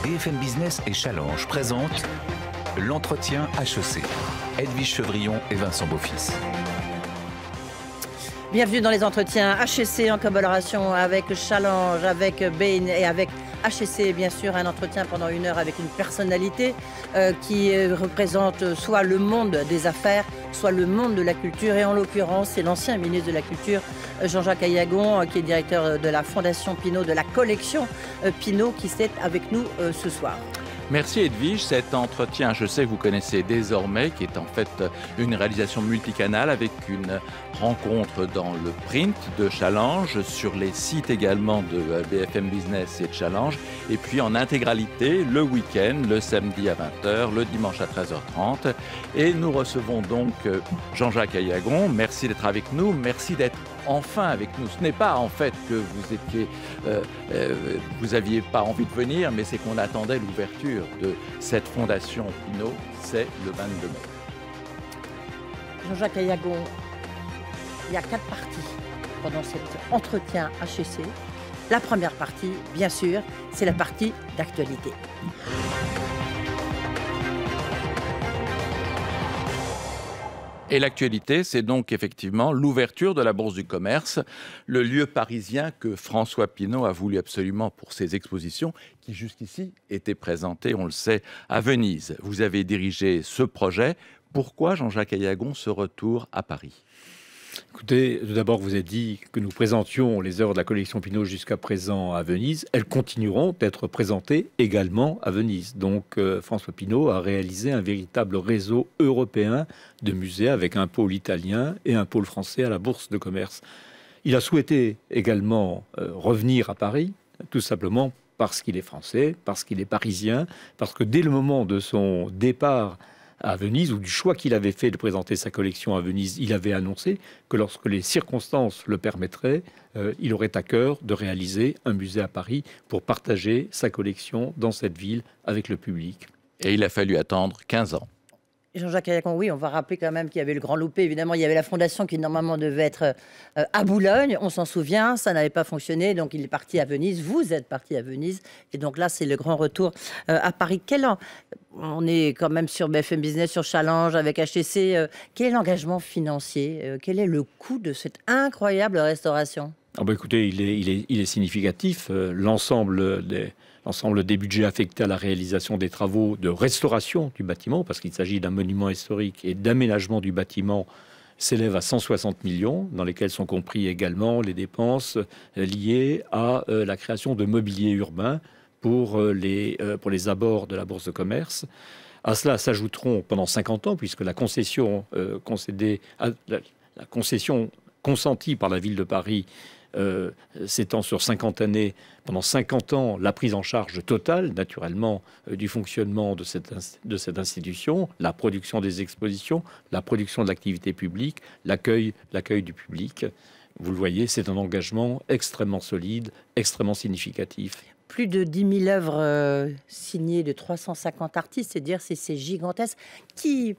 BFM Business et Challenge présentent l'entretien HEC. Edwige Chevrillon et Vincent Beaufils. Bienvenue dans les entretiens HEC en collaboration avec Challenge, avec Bain et avec HEC, bien sûr, un entretien pendant 1 heure avec une personnalité qui représente soit le monde des affaires, soit le monde de la culture. Et en l'occurrence, c'est l'ancien ministre de la Culture, Jean-Jacques Aillagon, qui est directeur de la Fondation Pinault, de la collection Pinault, qui est avec nous ce soir. Merci Edwige. Cet entretien, je sais que vous connaissez désormais, qui est en fait une réalisation multicanale avec une rencontre dans le print de Challenge, sur les sites également de BFM Business et de Challenge, et puis en intégralité le week-end, le samedi à 20h, le dimanche à 13h30. Et nous recevons donc Jean-Jacques Aillagon. Merci d'être avec nous, merci d'être enfin avec nous. Ce n'est pas en fait que vous aviez pas envie de venir, mais c'est qu'on attendait l'ouverture de cette fondation Pinault. C'est le 22 mai. Jean-Jacques Aillagon, il y a 4 parties pendant cet entretien HEC. La première partie, bien sûr, c'est la partie d'actualité. Et l'actualité, c'est donc effectivement l'ouverture de la Bourse du Commerce, le lieu parisien que François Pinault a voulu absolument pour ses expositions, qui jusqu'ici étaient présentées, on le sait, à Venise. Vous avez dirigé ce projet. Pourquoi Jean-Jacques Aillagon ce retour à Paris ? Écoutez, tout d'abord, vous avez dit que nous présentions les œuvres de la collection Pinault jusqu'à présent à Venise. Elles continueront d'être présentées également à Venise. Donc, François Pinault a réalisé un véritable réseau européen de musées avec un pôle italien et un pôle français à la Bourse de Commerce. Il a souhaité également revenir à Paris, tout simplement parce qu'il est français, parce qu'il est parisien, parce que dès le moment de son départ à Venise, ou du choix qu'il avait fait de présenter sa collection à Venise, il avait annoncé que lorsque les circonstances le permettraient, il aurait à cœur de réaliser un musée à Paris pour partager sa collection dans cette ville avec le public. Et il a fallu attendre 15 ans. Jean-Jacques Aillagon, oui, on va rappeler quand même qu'il y avait le Grand Loupé. Évidemment, il y avait la fondation qui normalement devait être à Boulogne. On s'en souvient, ça n'avait pas fonctionné. Donc, il est parti à Venise. Vous êtes parti à Venise. Et donc là, c'est le grand retour à Paris. On est quand même sur BFM Business, sur Challenge, avec HEC. Quel est l'engagement financier? Quel est le coût de cette incroyable restauration? Écoutez, il est significatif. L'ensemble des budgets affectés à la réalisation des travaux de restauration du bâtiment, parce qu'il s'agit d'un monument historique, et d'aménagement du bâtiment, s'élève à 160 millions, dans lesquels sont compris également les dépenses liées à la création de mobilier urbain pour les abords de la Bourse de Commerce. À cela s'ajouteront pendant 50 ans, puisque la concession consentie par la ville de Paris s'étend sur 50 années. Pendant 50 ans, la prise en charge totale, naturellement, du fonctionnement de cette institution, la production des expositions, la production de l'activité publique, l'accueil du public. Vous le voyez, c'est un engagement extrêmement solide, extrêmement significatif. Plus de 10 000 œuvres signées de 350 artistes, c'est gigantesque. Qui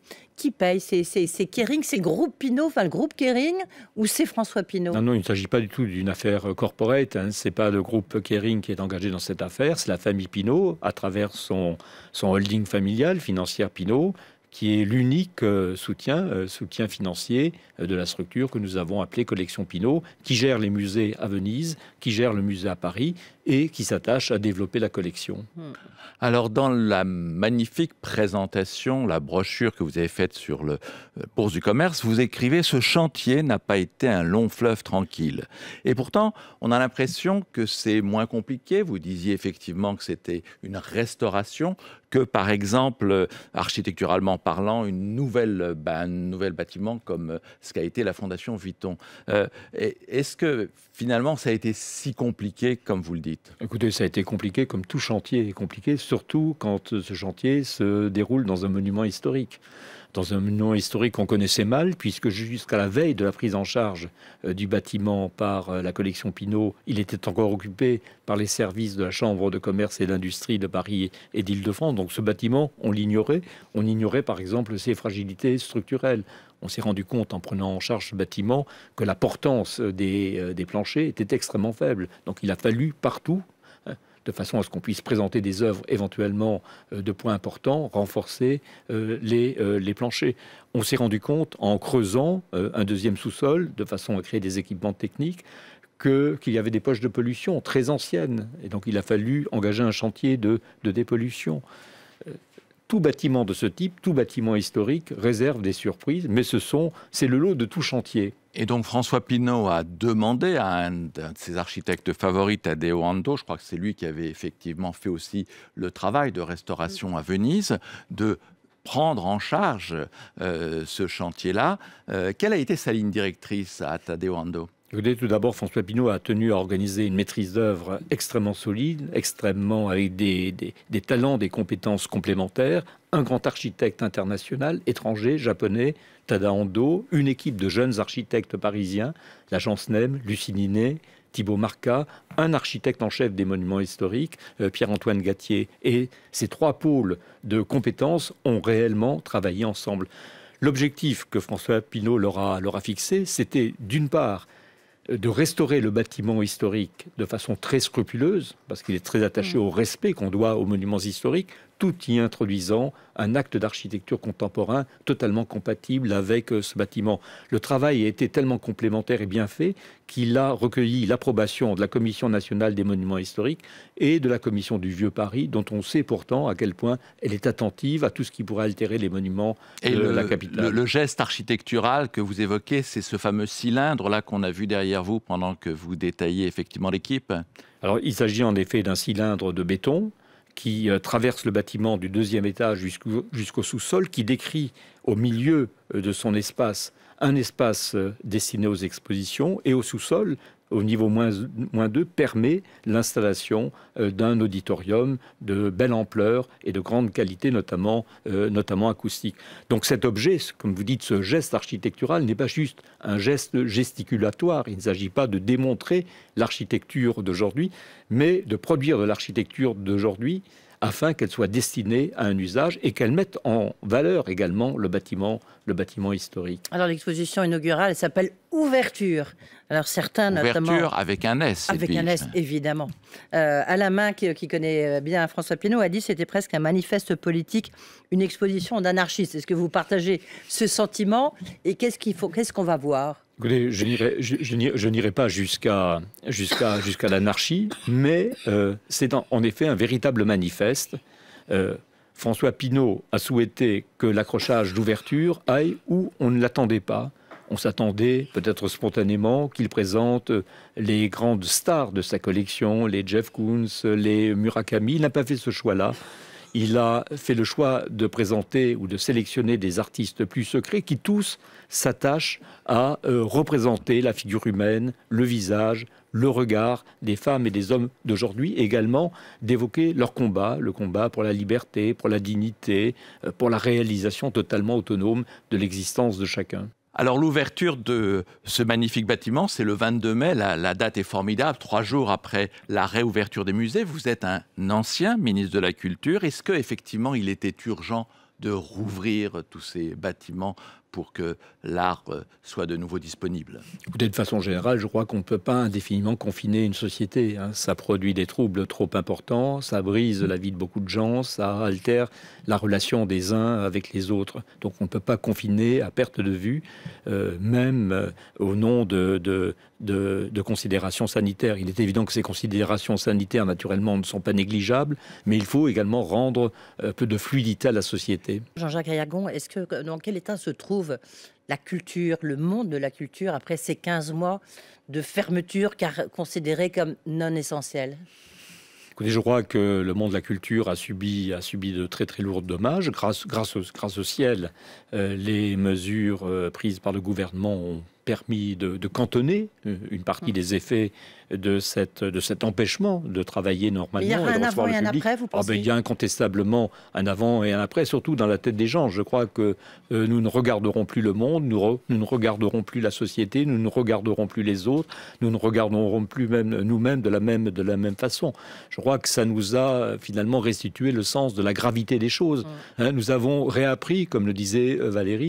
paye? C'est Kering, c'est Groupe Pinault, enfin le groupe Kering, ou c'est François Pinault? Non, il ne s'agit pas du tout d'une affaire corporate. Ce n'est pas le groupe Kering qui est engagé dans cette affaire, c'est la famille Pinault, à travers son holding familial, Financière Pinault, qui est l'unique soutien financier de la structure que nous avons appelée Collection Pinault, qui gère les musées à Venise, qui gère le musée à Paris et qui s'attache à développer la collection. Alors, dans la magnifique présentation, la brochure que vous avez faite sur le Bourse du Commerce, vous écrivez « Ce chantier n'a pas été un long fleuve tranquille ». Et pourtant, on a l'impression que c'est moins compliqué. Vous disiez effectivement que c'était une restauration, que par exemple, architecturalement parlant, un nouvel bâtiment comme ce qu'a été la Fondation Vuitton. Est-ce que finalement ça a été si compliqué comme vous le dites? Écoutez, ça a été compliqué comme tout chantier est compliqué, surtout quand ce chantier se déroule dans un monument historique. Dans un monument historique qu'on connaissait mal, puisque jusqu'à la veille de la prise en charge du bâtiment par la collection Pinault, il était encore occupé par les services de la Chambre de commerce et d'industrie de Paris et d'Île-de-France. Donc ce bâtiment, on l'ignorait. On ignorait par exemple ses fragilités structurelles. On s'est rendu compte en prenant en charge ce bâtiment que la portance des planchers était extrêmement faible. Donc il a fallu partout de façon à ce qu'on puisse présenter des œuvres éventuellement de points importants, renforcer les planchers. On s'est rendu compte, en creusant un deuxième sous-sol, de façon à créer des équipements techniques, qu'il y avait des poches de pollution très anciennes. Et donc il a fallu engager un chantier de dépollution. Tout bâtiment de ce type, tout bâtiment historique réserve des surprises, mais c'est le lot de tout chantier. Et donc François Pinault a demandé à un de ses architectes favoris, Tadeo Ando, je crois que c'est lui qui avait effectivement fait aussi le travail de restauration à Venise, de prendre en charge ce chantier-là. Quelle a été sa ligne directrice à Tadeo Ando ? Tout d'abord, François Pinault a tenu à organiser une maîtrise d'œuvre extrêmement solide, extrêmement avec des talents, des compétences complémentaires, un grand architecte international, étranger, japonais, Tadao Ando, une équipe de jeunes architectes parisiens, l'agence NEM, Lucie Ninet, Thibaut Marca, un architecte en chef des monuments historiques, Pierre-Antoine Gatier. Et ces trois pôles de compétences ont réellement travaillé ensemble. L'objectif que François Pinault leur a fixé, c'était d'une part de restaurer le bâtiment historique de façon très scrupuleuse, parce qu'il est très attaché au respect qu'on doit aux monuments historiques, tout y introduisant un acte d'architecture contemporain totalement compatible avec ce bâtiment. Le travail a été tellement complémentaire et bien fait qu'il a recueilli l'approbation de la Commission nationale des monuments historiques et de la Commission du Vieux Paris, dont on sait pourtant à quel point elle est attentive à tout ce qui pourrait altérer les monuments de la capitale. Le geste architectural que vous évoquez, c'est ce fameux cylindre-là qu'on a vu derrière vous pendant que vous détaillez effectivement l'équipe. Alors, il s'agit en effet d'un cylindre de béton qui traverse le bâtiment du deuxième étage jusqu'au sous-sol, qui décrit au milieu de son espace un espace destiné aux expositions, et au sous-sol, au niveau -2, permet l'installation d'un auditorium de belle ampleur et de grande qualité, notamment acoustique. Donc cet objet, comme vous dites, ce geste architectural n'est pas juste un geste gesticulatoire. Il ne s'agit pas de démontrer l'architecture d'aujourd'hui, mais de produire de l'architecture d'aujourd'hui afin qu'elle soit destinée à un usage et qu'elle mette en valeur également le bâtiment historique. Alors l'exposition inaugurale, elle s'appelle Ouverture. Alors certains, notamment... Ouverture avec un S. Avec un S, évidemment. Alain Minc, qui connaît bien François Pinault, a dit que c'était presque un manifeste politique, une exposition d'anarchistes. Est-ce que vous partagez ce sentiment? Et qu'est-ce qu'on va voir? Écoutez, je n'irai pas jusqu'à l'anarchie, mais c'est en effet un véritable manifeste. François Pinault a souhaité que l'accrochage d'ouverture aille où on ne l'attendait pas. On s'attendait, peut-être spontanément, qu'il présente les grandes stars de sa collection, les Jeff Koons, les Murakami. Il n'a pas fait ce choix-là. Il a fait le choix de présenter ou de sélectionner des artistes plus secrets qui tous s'attachent à représenter la figure humaine, le visage, le regard des femmes et des hommes d'aujourd'hui, également d'évoquer leur combat, le combat pour la liberté, pour la dignité, pour la réalisation totalement autonome de l'existence de chacun. Alors l'ouverture de ce magnifique bâtiment, c'est le 22 mai, la date est formidable, 3 jours après la réouverture des musées. Vous êtes un ancien ministre de la Culture. Est-ce qu'effectivement il était urgent de rouvrir tous ces bâtiments pour que l'art soit de nouveau disponible? Écoutez, de façon générale, je crois qu'on ne peut pas indéfiniment confiner une société. Ça produit des troubles trop importants, ça brise la vie de beaucoup de gens, ça altère la relation des uns avec les autres. Donc on ne peut pas confiner à perte de vue, même au nom de considérations sanitaires. Il est évident que ces considérations sanitaires, naturellement, ne sont pas négligeables, mais il faut également rendre un peu de fluidité à la société. Jean-Jacques Ayagon, dans quel état se trouve la culture, le monde de la culture, après ces 15 mois de fermeture considérés comme non essentiels? Écoutez, je crois que le monde de la culture a subi de très très lourds dommages. Grâce au ciel, les mesures prises par le gouvernement ont permis de cantonner une partie des effets de cet empêchement de travailler normalement. Il y a un avant et un après, vous pensez? Il y a incontestablement un avant et un après, surtout dans la tête des gens. Je crois que nous ne regarderons plus le monde, nous ne regarderons plus la société, nous ne regarderons plus les autres, nous ne regarderons plus même nous-mêmes de la même façon. Je crois que ça nous a finalement restitué le sens de la gravité des choses. Nous avons réappris, comme le disait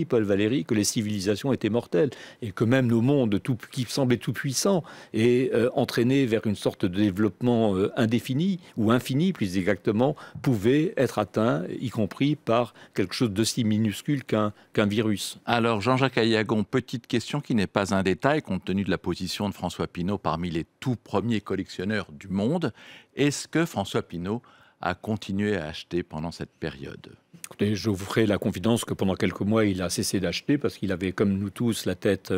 Paul Valéry, que les civilisations étaient mortelles et que même nos mondes qui semblaient tout puissants et entraîner vers une sorte de développement indéfini ou infini, plus exactement, pouvait être atteint, y compris par quelque chose d'aussi minuscule qu'un virus. Alors, Jean-Jacques Aillagon, petite question qui n'est pas un détail, compte tenu de la position de François Pinault parmi les tout premiers collectionneurs du monde. Est-ce que François Pinault a continué à acheter pendant cette période? Écoutez, je vous ferai la confidence que pendant quelques mois, il a cessé d'acheter parce qu'il avait, comme nous tous, la tête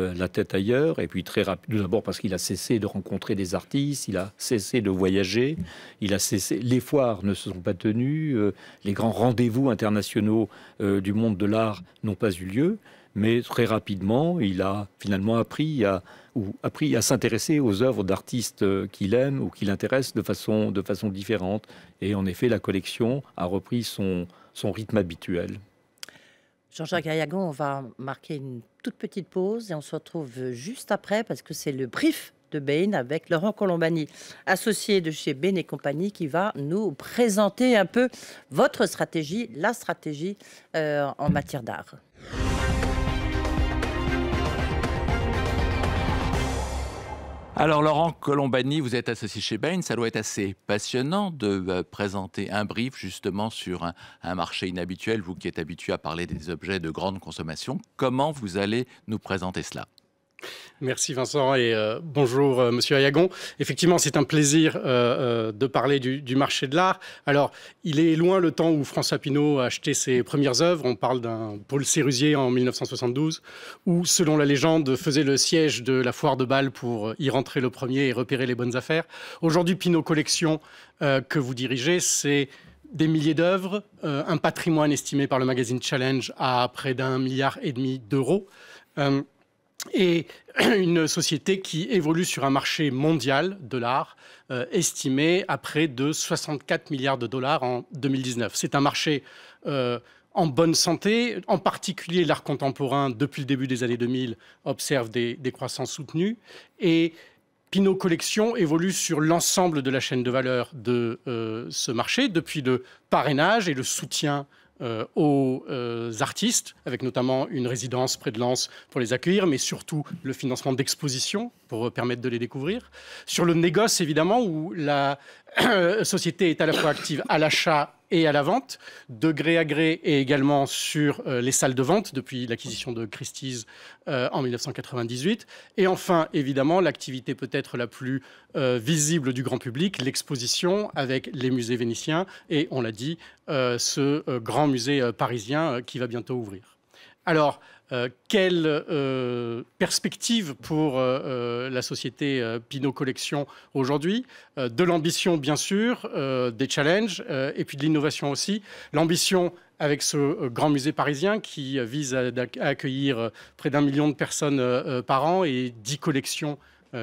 ailleurs. Et puis très rapidement, d'abord parce qu'il a cessé de rencontrer des artistes, il a cessé de voyager, les foires ne se sont pas tenues, les grands rendez-vous internationaux du monde de l'art n'ont pas eu lieu. Mais très rapidement, il a finalement appris à s'intéresser aux œuvres d'artistes qu'il aime ou qui l'intéressent de façon différente. Et en effet, la collection a repris son rythme habituel. Jean-Jacques Aillagon, on va marquer une toute petite pause et on se retrouve juste après parce que c'est le brief de Bain avec Laurent Colombani, associé de chez Bain et compagnie, qui va nous présenter un peu votre stratégie, la stratégie en matière d'art. Alors Laurent Colombani, vous êtes associé chez Bain, ça doit être assez passionnant de présenter un brief justement sur un marché inhabituel, vous qui êtes habitué à parler des objets de grande consommation. Comment vous allez nous présenter cela ? Merci Vincent et bonjour Monsieur Aillagon. Effectivement, c'est un plaisir de parler du marché de l'art. Alors, il est loin le temps où François Pinault a acheté ses premières œuvres. On parle d'un Paul Sérusier en 1972, où, selon la légende, faisait le siège de la foire de Bâle pour y rentrer le premier et repérer les bonnes affaires. Aujourd'hui, Pinault Collection, que vous dirigez, c'est des milliers d'œuvres, un patrimoine estimé par le magazine Challenge à près d'1,5 milliard d'euros. Et une société qui évolue sur un marché mondial de l'art estimé à près de 64 milliards de dollars en 2019. C'est un marché en bonne santé, en particulier l'art contemporain, depuis le début des années 2000, observe des croissances soutenues. Et Pinault Collection évolue sur l'ensemble de la chaîne de valeur de ce marché, depuis le parrainage et le soutien aux artistes, avec notamment une résidence près de Lens pour les accueillir, mais surtout le financement d'expositions pour permettre de les découvrir. Sur le négoce, évidemment, où la société est à la fois active à l'achat et à la vente, de gré à gré, et également sur les salles de vente, depuis l'acquisition de Christie's en 1998. Et enfin, évidemment, l'activité peut-être la plus visible du grand public, l'exposition avec les musées vénitiens, et on l'a dit, ce grand musée parisien qui va bientôt ouvrir. Alors, quelle perspective pour la société Pinault Collection aujourd'hui? De l'ambition, bien sûr, des challenges, et puis de l'innovation aussi. L'ambition avec ce grand musée parisien qui vise à accueillir près d'1 million de personnes par an et 10 collections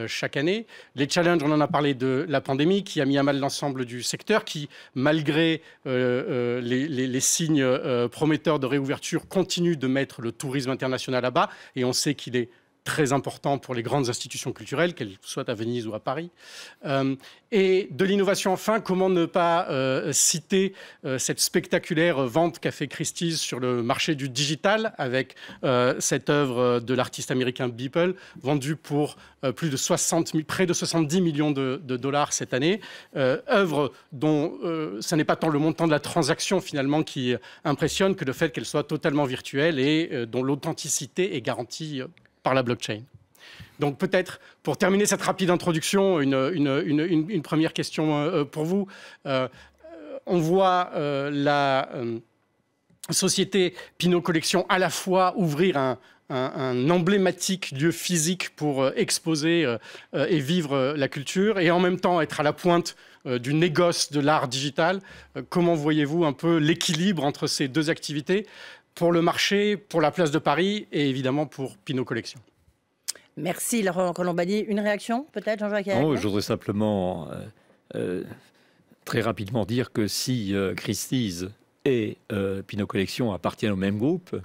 chaque année. Les challenges, on en a parlé de la pandémie qui a mis à mal l'ensemble du secteur, qui, malgré les signes prometteurs de réouverture, continue de mettre le tourisme international à bas. Et on sait qu'il est très important pour les grandes institutions culturelles, qu'elles soient à Venise ou à Paris. Et de l'innovation, enfin, comment ne pas citer cette spectaculaire vente qu'a fait Christie's sur le marché du digital avec cette œuvre de l'artiste américain Beeple, vendue pour près de 70 millions de dollars cette année. Œuvre dont ce n'est pas tant le montant de la transaction finalement qui impressionne que le fait qu'elle soit totalement virtuelle et dont l'authenticité est garantie par la blockchain. Donc peut-être, pour terminer cette rapide introduction, une première question pour vous. On voit la société Pinault Collection à la fois ouvrir un emblématique lieu physique pour exposer et vivre la culture, et en même temps être à la pointe du négoce de l'art digital. Comment voyez-vous un peu l'équilibre entre ces deux activités pour le marché, pour la place de Paris et évidemment pour Pinault Collection? Merci Laurent Colombani. Une réaction peut-être, Jean-Jacques Aillagon? Je voudrais simplement très rapidement dire que si Christie's et Pinault Collection appartiennent au même groupe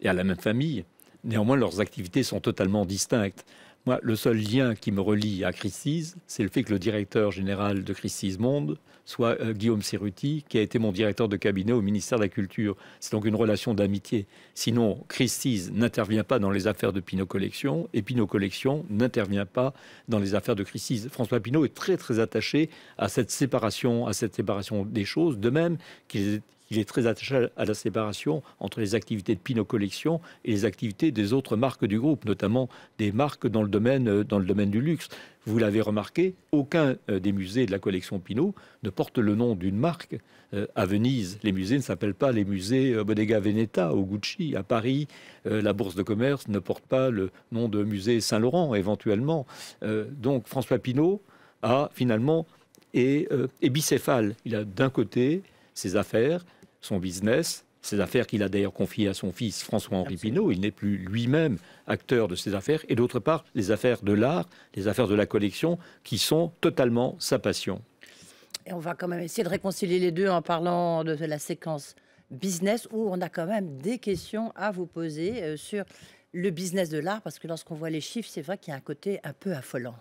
et à la même famille, néanmoins leurs activités sont totalement distinctes. Moi, le seul lien qui me relie à Christie's, c'est le fait que le directeur général de Christie's Monde soit Guillaume Cerruti, qui a été mon directeur de cabinet au ministère de la Culture. C'est donc une relation d'amitié. Sinon, Christie's n'intervient pas dans les affaires de Pinault Collection, et Pinault Collection n'intervient pas dans les affaires de Christie's. François Pinault est très très attaché à cette séparation des choses, de même qu'il est très attaché à la séparation entre les activités de Pinault Collection et les activités des autres marques du groupe, notamment des marques dans le domaine du luxe. Vous l'avez remarqué, aucun des musées de la collection Pinault ne porte le nom d'une marque. À Venise, les musées ne s'appellent pas les musées Bottega Veneta ou Gucci. À Paris, la Bourse de commerce ne porte pas le nom de musée Saint-Laurent, éventuellement. Donc François Pinault a finalement est bicéphale. Il a d'un côté ses affaires, son business, ses affaires qu'il a d'ailleurs confiées à son fils François-Henri Pinault. Il n'est plus lui-même acteur de ses affaires. Et d'autre part, les affaires de l'art, les affaires de la collection, qui sont totalement sa passion. Et on va quand même essayer de réconcilier les deux en parlant de la séquence business, où on a quand même des questions à vous poser sur le business de l'art, parce que lorsqu'on voit les chiffres, c'est vrai qu'il y a un côté un peu affolant.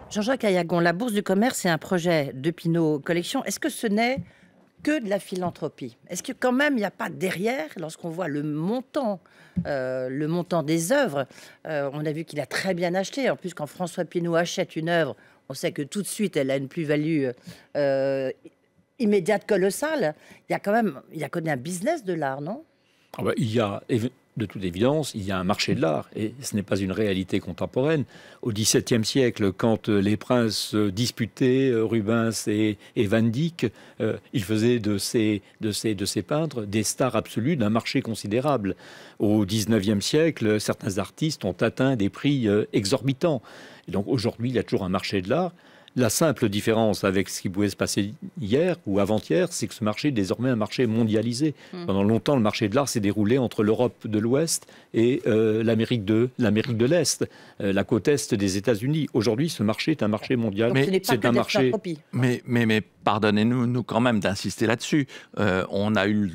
Jean-Jacques Ayagon, la Bourse du commerce, c'est un projet de Pinault Collection. Est-ce que ce n'est que de la philanthropie? Est-ce que quand même il n'y a pas derrière, lorsqu'on voit le montant des œuvres, on a vu qu'il a très bien acheté. En plus, quand François Pinault achète une œuvre, on sait que tout de suite elle a une plus-value immédiate, colossale. Il y a quand même un business de l'art, non? Il y a, de toute évidence, il y a un marché de l'art, et ce n'est pas une réalité contemporaine. Au XVIIe siècle, quand les princes disputaient Rubens et Van Dyck, ils faisaient de ces peintres des stars absolues d'un marché considérable. Au XIXe siècle, certains artistes ont atteint des prix exorbitants. Et donc aujourd'hui, il y a toujours un marché de l'art. La simple différence avec ce qui pouvait se passer hier ou avant-hier, c'est que ce marché est désormais un marché mondialisé. Pendant longtemps, le marché de l'art s'est déroulé entre l'Europe de l'Ouest et l'Amérique de l'Est, la côte Est des États-Unis. Aujourd'hui, ce marché est un marché mondial. Donc, ce n'est pas c'est que un des marché. philanthropies. Mais pardonnez-nous quand même d'insister là-dessus. On a eu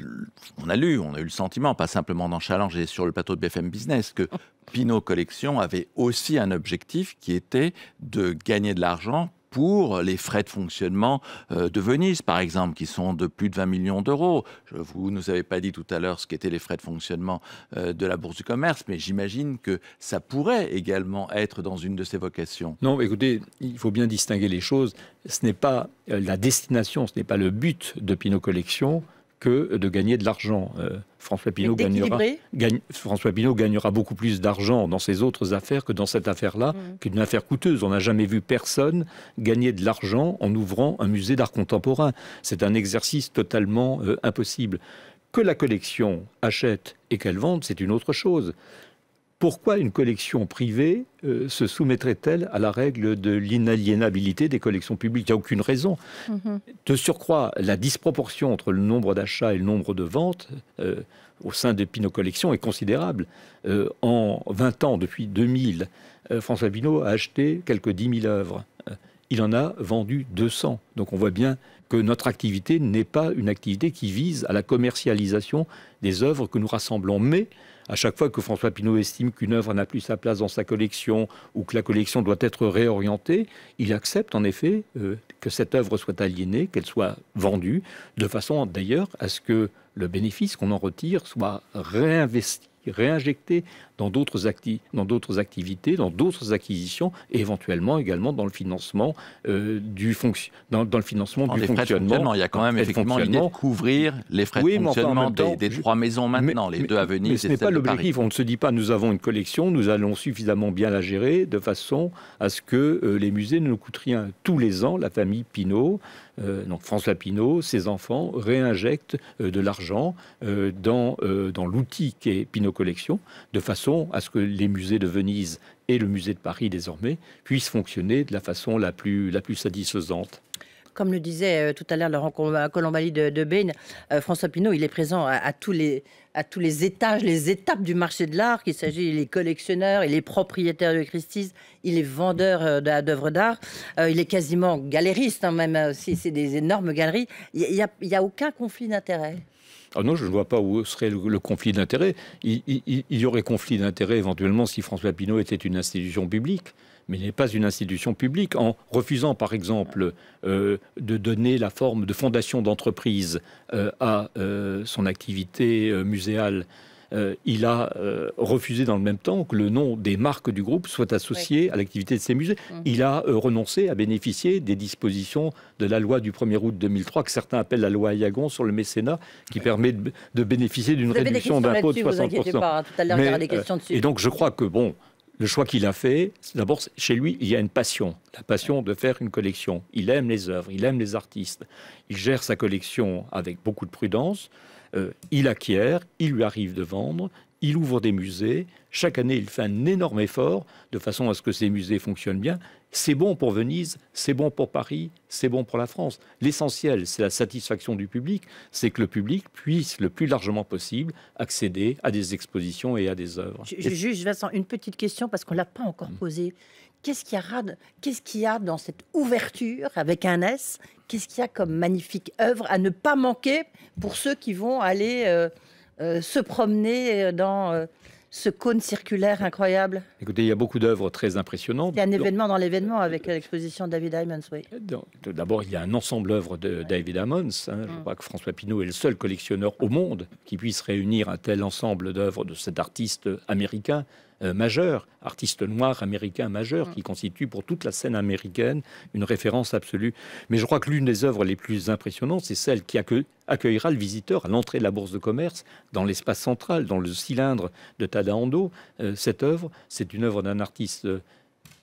le sentiment, pas simplement dans Challenge et sur le plateau de BFM Business, que Pinault Collection avait aussi un objectif qui était de gagner de l'argent pour les frais de fonctionnement de Venise, par exemple, qui sont de plus de 20 millions d'euros. Vous ne nous avez pas dit tout à l'heure ce qu'étaient les frais de fonctionnement de la Bourse du commerce, mais j'imagine que ça pourrait également être dans une de ses vocations. Non, écoutez, il faut bien distinguer les choses. Ce n'est pas la destination, ce n'est pas le but de Pinault Collection que de gagner de l'argent. François Pinault gagnera beaucoup plus d'argent dans ses autres affaires que dans cette affaire-là, qui est une affaire coûteuse. On n'a jamais vu personne gagner de l'argent en ouvrant un musée d'art contemporain. C'est un exercice totalement impossible. Que la collection achète et qu'elle vende, c'est une autre chose. Pourquoi une collection privée se soumettrait-elle à la règle de l'inaliénabilité des collections publiques? Il n'y a aucune raison. De surcroît, la disproportion entre le nombre d'achats et le nombre de ventes au sein de Pinault Collection est considérable. En 20 ans, depuis 2000, François Pinault a acheté quelques 10 000 œuvres. Il en a vendu 200. Donc on voit bien que notre activité n'est pas une activité qui vise à la commercialisation des œuvres que nous rassemblons. Mais à chaque fois que François Pinault estime qu'une œuvre n'a plus sa place dans sa collection ou que la collection doit être réorientée, il accepte en effet que cette œuvre soit aliénée, qu'elle soit vendue, de façon d'ailleurs à ce que le bénéfice qu'on en retire soit réinvesti, réinjecté dans d'autres activités, dans d'autres acquisitions et éventuellement également dans le financement du fonctionnement. Il y a quand même effectivement l'idée de couvrir les frais de fonctionnement des trois maisons maintenant, les deux à Venise. Mais ce n'est pas l'objectif. On ne se dit pas nous avons une collection, nous allons suffisamment bien la gérer de façon à ce que les musées ne nous coûtent rien. Tous les ans, la famille Pinault, donc François Pinault, ses enfants réinjectent de l'argent dans l'outil qu'est Pinault Collection, de façon à ce que les musées de Venise et le musée de Paris désormais puissent fonctionner de la façon la plus satisfaisante. Comme le disait tout à l'heure Laurent Colombali de Bain, François Pinault, il est présent à tous les étages, les étapes du marché de l'art, qu'il s'agit des collectionneurs, il est propriétaire de Christie's, il est vendeur d'œuvres d'art, il est quasiment galériste, hein, même si c'est des énormes galeries. Il n'y a aucun conflit d'intérêt. Ah non, je ne vois pas où serait le conflit d'intérêts. Il y aurait conflit d'intérêts éventuellement si François Pinault était une institution publique, mais il n'est pas une institution publique. En refusant, par exemple, de donner la forme de fondation d'entreprise à son activité muséale, il a refusé dans le même temps que le nom des marques du groupe soit associé à l'activité de ces musées. Il a renoncé à bénéficier des dispositions de la loi du 1er août 2003, que certains appellent la loi Ayagon sur le mécénat, qui permet de bénéficier d'une réduction d'impôt de 60%. Pas, tout à l'heure, il y aura des questions dessus. Et donc je crois que, bon, le choix qu'il a fait, d'abord, chez lui, il y a une passion, la passion de faire une collection. Il aime les œuvres, il aime les artistes. Il gère sa collection avec beaucoup de prudence. Il acquiert, il lui arrive de vendre, il ouvre des musées. Chaque année, il fait un énorme effort de façon à ce que ces musées fonctionnent bien. C'est bon pour Venise, c'est bon pour Paris, c'est bon pour la France. L'essentiel, c'est la satisfaction du public, c'est que le public puisse le plus largement possible accéder à des expositions et à des œuvres. Juge Vincent, une petite question parce qu'on ne l'a pas encore posée. Qu'est-ce qu'il y a dans cette ouverture avec un S? Qu'est-ce qu'il y a comme magnifique œuvre à ne pas manquer pour ceux qui vont aller se promener dans ce cône circulaire incroyable? Écoutez, il y a beaucoup d'œuvres très impressionnantes. Il y a un événement dans l'événement avec l'exposition David Hymans, oui. D'abord, il y a un ensemble d'œuvres de David Hymans. Je crois que François Pinault est le seul collectionneur au monde qui puisse réunir un tel ensemble d'œuvres de cet artiste américain majeur, artiste noir américain majeur, qui constitue pour toute la scène américaine une référence absolue. Mais je crois que l'une des œuvres les plus impressionnantes, c'est celle qui accueillera le visiteur à l'entrée de la Bourse de commerce, dans l'espace central, dans le cylindre de Tadahando. Cette œuvre, c'est une œuvre d'un artiste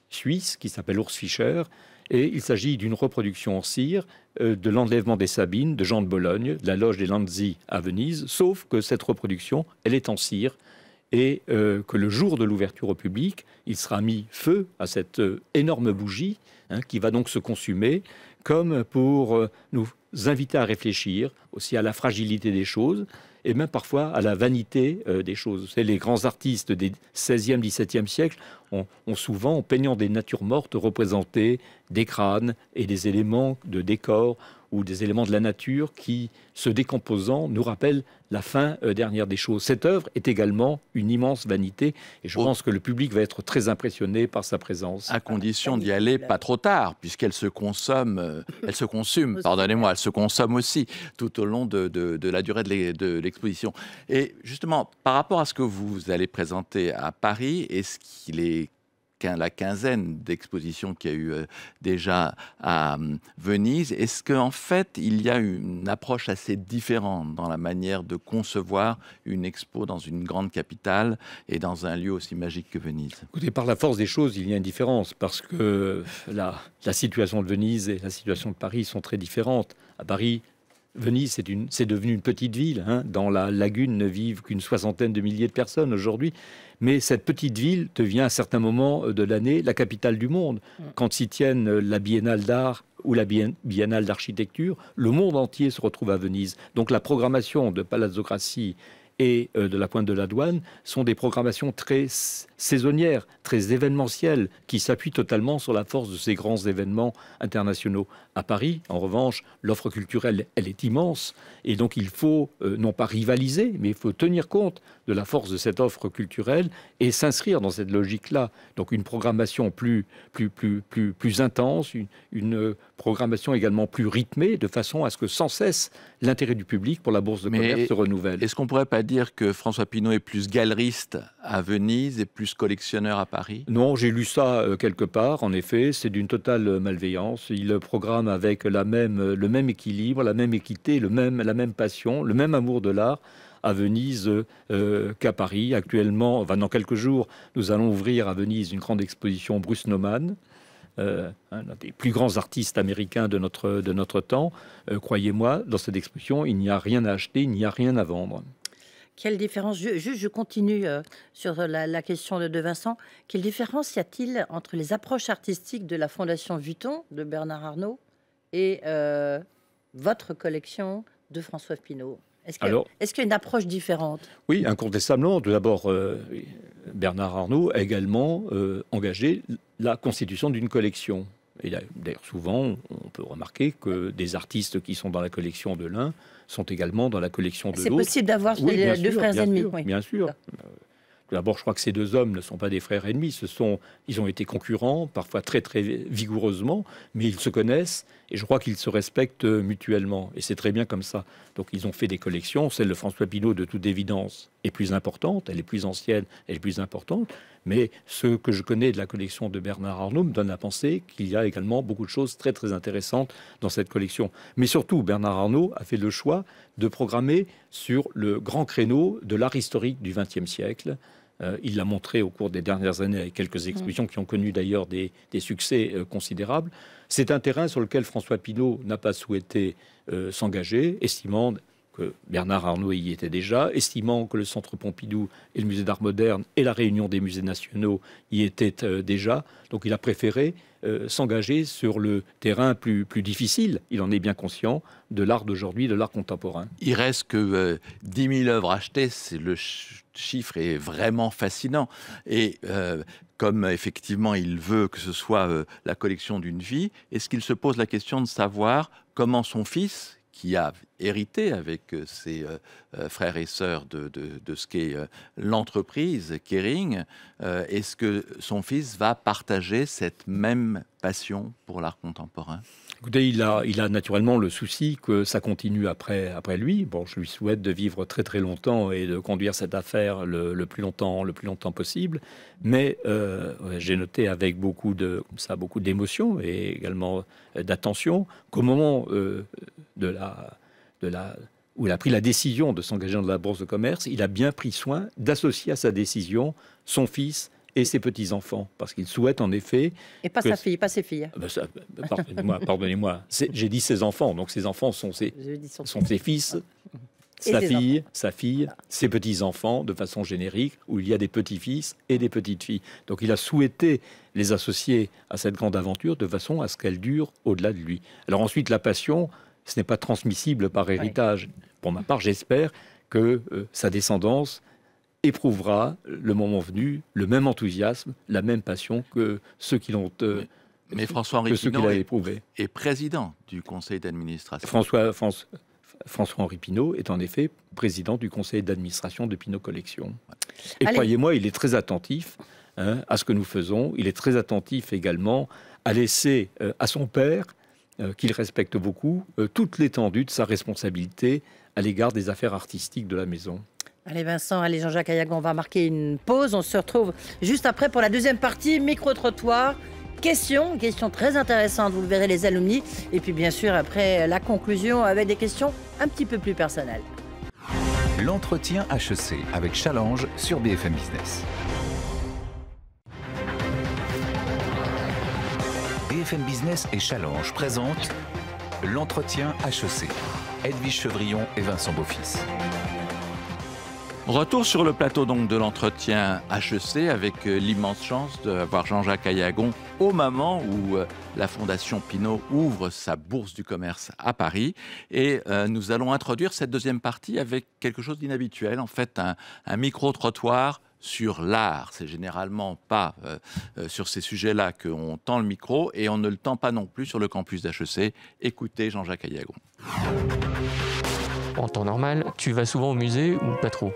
suisse qui s'appelle Urs Fischer, et il s'agit d'une reproduction en cire de l'enlèvement des Sabines de Jean de Bologne, de la loge des Lanzi à Venise, sauf que cette reproduction, elle est en cire, et que le jour de l'ouverture au public, il sera mis feu à cette énorme bougie qui va donc se consumer, comme pour nous inviter à réfléchir aussi à la fragilité des choses et même parfois à la vanité des choses. Les grands artistes des 16e, 17e siècles ont souvent, en peignant des natures mortes, représenté des crânes et des éléments de décor ou des éléments de la nature qui, se décomposant, nous rappellent la fin dernière des choses. Cette œuvre est également une immense vanité et je pense que le public va être très impressionné par sa présence. À condition d'y aller pas trop tard, puisqu'elle se consomme, elle se consume, pardonnez-moi, elle se consomme aussi tout au long de la durée de l'exposition. Et justement, par rapport à ce que vous allez présenter à Paris, est-ce qu'il est la quinzaine d'expositions qu'il y a eu déjà à Venise, est-ce qu'en fait, il y a une approche assez différente dans la manière de concevoir une expo dans une grande capitale et dans un lieu aussi magique que Venise? Écoutez, par la force des choses, il y a une différence, parce que la situation de Venise et la situation de Paris sont très différentes. À Paris, Venise, c'est devenu une petite ville. Dans la lagune ne vivent qu'une soixantaine de milliers de personnes aujourd'hui. Mais cette petite ville devient à un certain moment de l'année la capitale du monde. Quand s'y tiennent la Biennale d'art ou la Biennale d'architecture, le monde entier se retrouve à Venise. Donc la programmation de Palazzo Grassi et de la Pointe de la Douane sont des programmations très saisonnières, très événementielles, qui s'appuient totalement sur la force de ces grands événements internationaux. À Paris, en revanche, l'offre culturelle, elle est immense, et donc il faut non pas rivaliser, mais il faut tenir compte de la force de cette offre culturelle et s'inscrire dans cette logique-là. Donc une programmation plus intense, une programmation également plus rythmée, de façon à ce que sans cesse l'intérêt du public pour la Bourse de commerce se renouvelle. Est-ce qu'on pourrait pas dire que François Pinault est plus galeriste à Venise et plus collectionneur à Paris? Non, j'ai lu ça quelque part. En effet, c'est d'une totale malveillance. Il programme avec le même équilibre, la même équité, la même passion, le même amour de l'art à Venise qu'à Paris. Actuellement, dans quelques jours, nous allons ouvrir à Venise une grande exposition Bruce Nauman, un des plus grands artistes américains de notre temps. Croyez-moi, dans cette exposition, il n'y a rien à acheter, il n'y a rien à vendre. Quelle différence, je continue sur la question de Vincent, quelle différence y a-t-il entre les approches artistiques de la Fondation Vuitton de Bernard Arnault et votre collection de François Pinault? Est-ce qu'il y a une approche différente? Oui, incontestablement. Tout d'abord, Bernard Arnault a également engagé la constitution d'une collection. Et d'ailleurs, souvent, on peut remarquer que des artistes qui sont dans la collection de l'un sont également dans la collection de l'autre. C'est possible d'avoir Oui, bien deux sûr, frères bien ennemis. sûr, Oui. bien sûr. D'abord, je crois que ces deux hommes ne sont pas des frères ennemis. Ils ont été concurrents, parfois très très vigoureusement, mais ils se connaissent et je crois qu'ils se respectent mutuellement. Et c'est très bien comme ça. Donc ils ont fait des collections. Celle de François Pinault, de toute évidence, est plus importante. Elle est plus ancienne, elle est plus importante. Mais ce que je connais de la collection de Bernard Arnault me donne à penser qu'il y a également beaucoup de choses très très intéressantes dans cette collection. Mais surtout, Bernard Arnault a fait le choix de programmer sur le grand créneau de l'art historique du XXe siècle. Il l'a montré au cours des dernières années avec quelques expositions qui ont connu d'ailleurs des succès considérables. C'est un terrain sur lequel François Pinault n'a pas souhaité s'engager, estimant que Bernard Arnault y était déjà, estimant que le Centre Pompidou et le Musée d'Art Moderne et la Réunion des musées nationaux y étaient déjà. Donc il a préféré s'engager sur le terrain plus difficile, il en est bien conscient, de l'art d'aujourd'hui, de l'art contemporain. Il reste que 10 000 œuvres achetées, le chiffre est vraiment fascinant. Et comme effectivement il veut que ce soit la collection d'une vie, est-ce qu'il se pose la question de savoir comment son fils, qui a hérité avec ses frères et sœurs de ce qu'est l'entreprise Kering, est-ce que son fils va partager cette même passion pour l'art contemporain ? Écoutez, il a naturellement le souci que ça continue après lui. Bon, je lui souhaite de vivre très très longtemps et de conduire cette affaire le plus longtemps possible. Mais j'ai noté avec beaucoup d'émotion et également d'attention qu'au moment où il a pris la décision de s'engager dans la bourse de commerce, il a bien pris soin d'associer à sa décision son fils et ses petits-enfants, parce qu'il souhaite en effet... Et pas sa fille, pas ses filles. Pardonnez-moi, j'ai dit ses enfants, donc ses enfants sont ses fils, sa fille, ses petits-enfants, de façon générique, où il y a des petits-fils et des petites-filles. Donc il a souhaité les associer à cette grande aventure de façon à ce qu'elle dure au-delà de lui. Alors ensuite, la passion, ce n'est pas transmissible par héritage. Oui. Pour ma part, j'espère que sa descendance éprouvera, le moment venu, le même enthousiasme, la même passion que ceux qui l'ont mais François-Henri Pinault est président du conseil d'administration. François-Henri Pinault est en effet président du conseil d'administration de Pinault Collection. Et croyez-moi, il est très attentif à ce que nous faisons. Il est très attentif également à laisser à son père, qu'il respecte beaucoup, toute l'étendue de sa responsabilité à l'égard des affaires artistiques de la maison. Allez Vincent, allez Jean-Jacques Ayagon, on va marquer une pause. On se retrouve juste après pour la deuxième partie, micro-trottoir. Question très intéressante, vous le verrez les alumni. Et puis bien sûr après la conclusion avec des questions un petit peu plus personnelles. L'entretien HEC avec Challenge sur BFM Business. BFM Business et Challenge présentent l'entretien HEC. Edwige Chevrillon et Vincent Beaufils. Retour sur le plateau donc de l'entretien HEC avec l'immense chance d'avoir Jean-Jacques Ayagon au moment où la Fondation Pinault ouvre sa bourse du commerce à Paris. Et nous allons introduire cette deuxième partie avec quelque chose d'inhabituel, en fait un micro-trottoir sur l'art. C'est généralement pas sur ces sujets-là qu'on tend le micro et on ne le tend pas non plus sur le campus d'HEC. Écoutez Jean-Jacques Ayagon. En temps normal, tu vas souvent au musée ou pas trop ?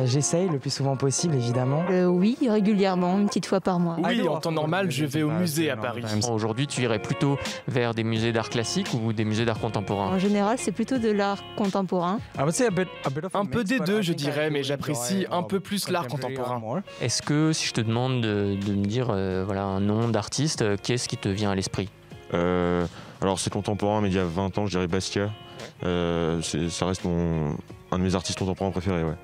J'essaye le plus souvent possible, évidemment. Oui, régulièrement, une petite fois par mois. Oui, en temps normal, je vais au musée à Paris. Aujourd'hui, tu irais plutôt vers des musées d'art classique ou des musées d'art contemporain ? En général, c'est plutôt de l'art contemporain. Un peu des deux, je dirais, mais j'apprécie un peu plus l'art contemporain. Est-ce que, si je te demande de me dire un nom d'artiste, qu'est-ce qui te vient à l'esprit ? Alors c'est contemporain, mais il y a 20 ans, je dirais Basquiat. Ça reste un de mes artistes contemporains préférés. Ouais.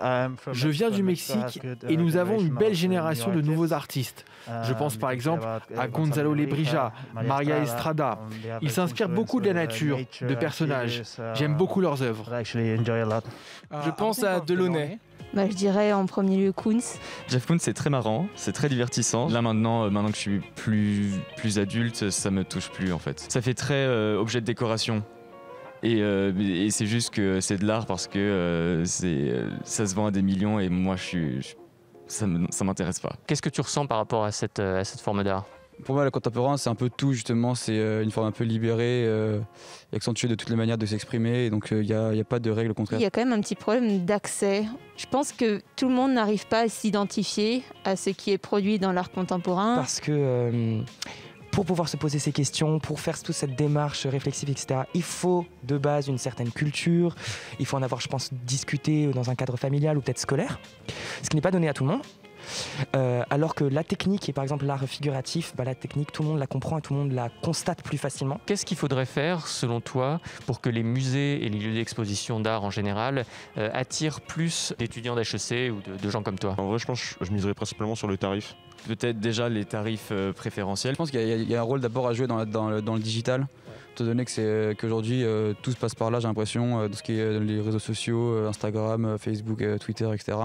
Je viens du Mexique et nous avons une belle génération de nouveaux artistes. Je pense par exemple à Gonzalo Lebrija, Maria Estrada. Ils s'inspirent beaucoup de la nature, de personnages. J'aime beaucoup leurs œuvres. Je pense à Delaunay. Je dirais en premier lieu Koons. Jeff Koons, c'est très marrant, c'est très divertissant. Là maintenant que je suis plus adulte, ça me touche plus en fait. Ça fait très objet de décoration. Et c'est juste que c'est de l'art parce que ça se vend à des millions et moi ça m'intéresse pas. Qu'est-ce que tu ressens par rapport à cette forme d'art ? Pour moi, le contemporain, c'est un peu tout, justement. C'est une forme un peu libérée, accentuée de toutes les manières de s'exprimer. Et donc, il n'y a pas de règle au contraire. Il y a quand même un petit problème d'accès. Je pense que tout le monde n'arrive pas à s'identifier à ce qui est produit dans l'art contemporain. Parce que pour pouvoir se poser ces questions, pour faire toute cette démarche réflexive, etc., il faut de base une certaine culture. Il faut en avoir, je pense, discuté dans un cadre familial ou peut-être scolaire. Ce qui n'est pas donné à tout le monde. Alors que la technique, et par exemple l'art figuratif, la technique, tout le monde la comprend et tout le monde la constate plus facilement. Qu'est-ce qu'il faudrait faire, selon toi, pour que les musées et les lieux d'exposition d'art en général attirent plus d'étudiants d'HEC ou de gens comme toi? En vrai, je pense que je miserais principalement sur le tarif. Peut-être déjà les tarifs préférentiels. Je pense qu'il y a un rôle d'abord à jouer dans le digital. Étant donné qu'aujourd'hui tout se passe par là, j'ai l'impression, de ce qui est les réseaux sociaux, Instagram, Facebook, Twitter, etc.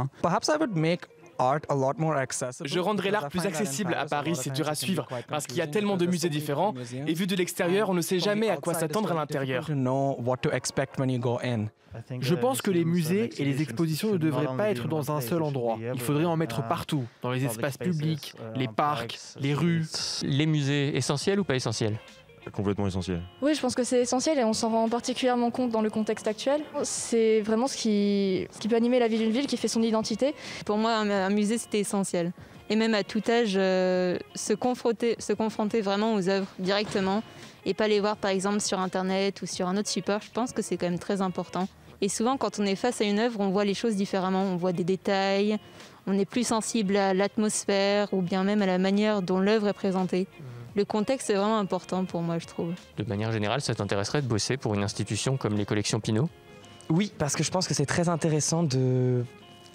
Je rendrai l'art plus accessible. À Paris, c'est dur à suivre parce qu'il y a tellement de musées différents et vu de l'extérieur, on ne sait jamais à quoi s'attendre à l'intérieur. Je pense que les musées et les expositions ne devraient pas être dans un seul endroit. Il faudrait en mettre partout, dans les espaces publics, les parcs, les rues. Les musées, essentiels ou pas essentiels? Complètement essentiel. Oui, je pense que c'est essentiel et on s'en rend particulièrement compte dans le contexte actuel. C'est vraiment ce qui peut animer la vie d'une ville, qui fait son identité. Pour moi, un musée, c'était essentiel. Et même à tout âge, se confronter vraiment aux œuvres directement et pas les voir par exemple sur Internet ou sur un autre support, je pense que c'est quand même très important. Et souvent, quand on est face à une œuvre, on voit les choses différemment. On voit des détails, on est plus sensible à l'atmosphère ou bien même à la manière dont l'œuvre est présentée. Le contexte est vraiment important pour moi, je trouve. De manière générale, ça t'intéresserait de bosser pour une institution comme les collections Pinault? Oui, parce que je pense que c'est très intéressant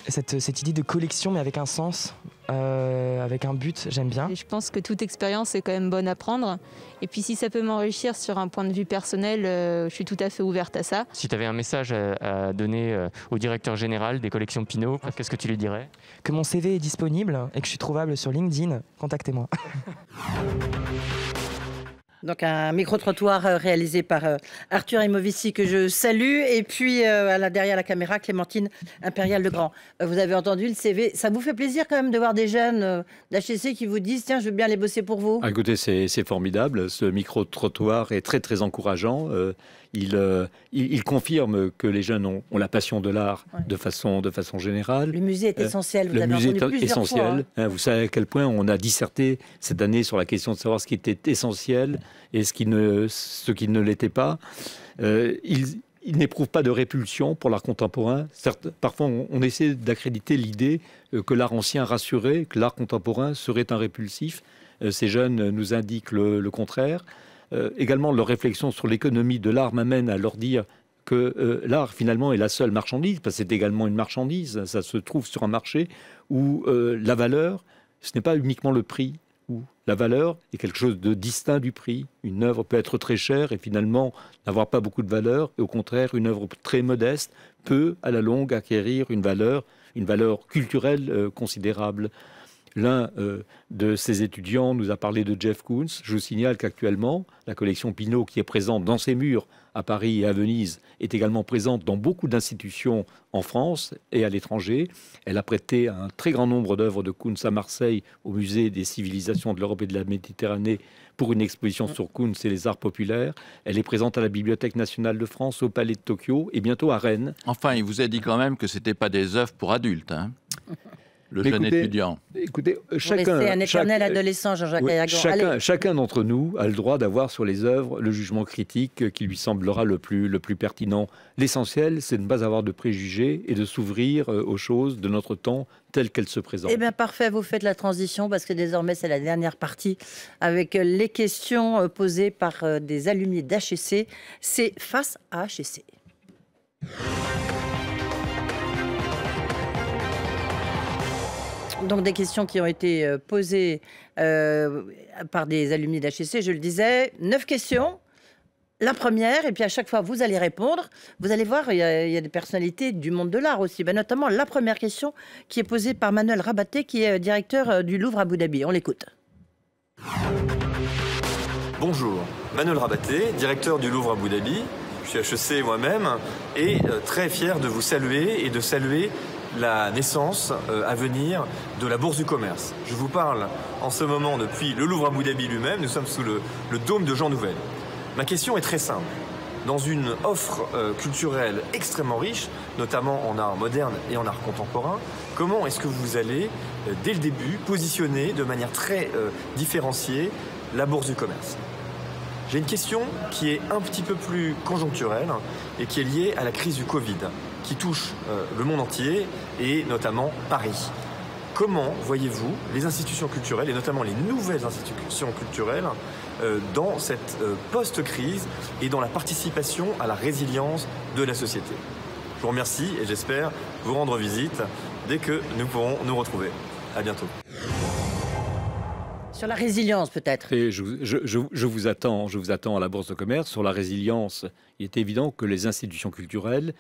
cette idée de collection, mais avec un sens, avec un but, j'aime bien. Et je pense que toute expérience est quand même bonne à prendre. Et puis si ça peut m'enrichir sur un point de vue personnel, je suis tout à fait ouverte à ça. Si tu avais un message à donner au directeur général des collections Pinault, qu'est-ce que tu lui dirais? Que mon CV est disponible et que je suis trouvable sur LinkedIn, contactez-moi. Donc un micro-trottoir réalisé par Arthur Imovici que je salue. Et puis derrière la caméra, Clémentine Impérial-Legrand. Vous avez entendu le CV. Ça vous fait plaisir quand même de voir des jeunes d'HEC qui vous disent « Tiens, je veux bien aller bosser pour vous ». Écoutez, c'est formidable. Ce micro-trottoir est très très encourageant. Il confirme que les jeunes ont la passion de l'art de façon générale. Le musée est essentiel. Le musée est essentiel. Fois, vous savez à quel point on a disserté cette année sur la question de savoir ce qui était essentiel et ce qui ne l'était pas. Il n'éprouve pas de répulsion pour l'art contemporain. Certes, parfois, on essaie d'accréditer l'idée que l'art ancien rassurait, que l'art contemporain serait un répulsif. Ces jeunes nous indiquent le contraire. Également, leur réflexion sur l'économie de l'art m'amène à leur dire que l'art, finalement, est la seule marchandise, parce que c'est également une marchandise. Ça se trouve sur un marché où la valeur, ce n'est pas uniquement le prix, où la valeur est quelque chose de distinct du prix. Une œuvre peut être très chère et finalement n'avoir pas beaucoup de valeur. Et au contraire, une œuvre très modeste peut, à la longue, acquérir une valeur culturelle considérable. L'un de ces étudiants nous a parlé de Jeff Koons. Je vous signale qu'actuellement, la collection Pinault, qui est présente dans ses murs à Paris et à Venise, est également présente dans beaucoup d'institutions en France et à l'étranger. Elle a prêté un très grand nombre d'œuvres de Koons à Marseille, au musée des civilisations de l'Europe et de la Méditerranée, pour une exposition sur Koons et les arts populaires. Elle est présente à la Bibliothèque nationale de France, au Palais de Tokyo et bientôt à Rennes. Enfin, il vous a dit quand même que ce n'était pas des œuvres pour adultes, hein. Le jeune étudiant. Écoutez, c'est un éternel adolescent, Jean-Jacques Ayagon. Chacun d'entre nous a le droit d'avoir sur les œuvres le jugement critique qui lui semblera le plus pertinent. L'essentiel, c'est de ne pas avoir de préjugés et de s'ouvrir aux choses de notre temps telles qu'elles se présentent. Eh bien, parfait, vous faites la transition parce que désormais, c'est la dernière partie avec les questions posées par des alumni d'HEC. C'est Face à HEC. Donc des questions qui ont été posées par des alumni d'HEC, je le disais, 9 questions. La première, et puis à chaque fois vous allez répondre. Vous allez voir, il y a des personnalités du monde de l'art aussi. Ben, notamment la première question qui est posée par Manuel Rabaté, qui est directeur du Louvre Abu Dhabi. On l'écoute. Bonjour, Manuel Rabaté, directeur du Louvre Abu Dhabi. Je suis HEC moi-même et très fier de vous saluer et de saluer la naissance à venir de la Bourse du Commerce. Je vous parle en ce moment depuis le Louvre Abu Dhabi lui-même. Nous sommes sous le dôme de Jean Nouvel. Ma question est très simple. Dans une offre culturelle extrêmement riche, notamment en art moderne et en art contemporain, comment est-ce que vous allez, dès le début, positionner de manière très différenciée la Bourse du Commerce? J'ai une question qui est un petit peu plus conjoncturelle et qui est liée à la crise du Covid, qui touche le monde entier et notamment Paris. Comment voyez-vous les institutions culturelles et notamment les nouvelles institutions culturelles dans cette post-crise et dans la participation à la résilience de la société? Je vous remercie et j'espère vous rendre visite dès que nous pourrons nous retrouver. À bientôt. Sur la résilience, peut-être. Je vous attends à la Bourse de Commerce. Sur la résilience, il est évident que les institutions culturelles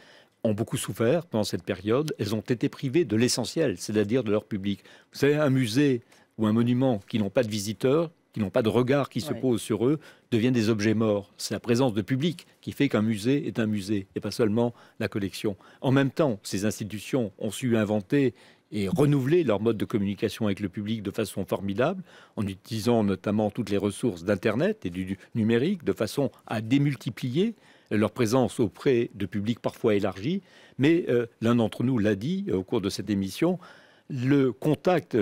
ont beaucoup souffert pendant cette période. Elles ont été privées de l'essentiel, c'est-à-dire de leur public. Vous savez, un musée ou un monument qui n'ont pas de visiteurs, qui n'ont pas de regard qui se pose sur eux, deviennent des objets morts. C'est la présence de public qui fait qu'un musée est un musée, et pas seulement la collection. En même temps, ces institutions ont su inventer et renouveler leur mode de communication avec le public de façon formidable, en utilisant notamment toutes les ressources d'Internet et du numérique, de façon à démultiplier leur présence auprès de publics parfois élargis. Mais l'un d'entre nous l'a dit au cours de cette émission, le contact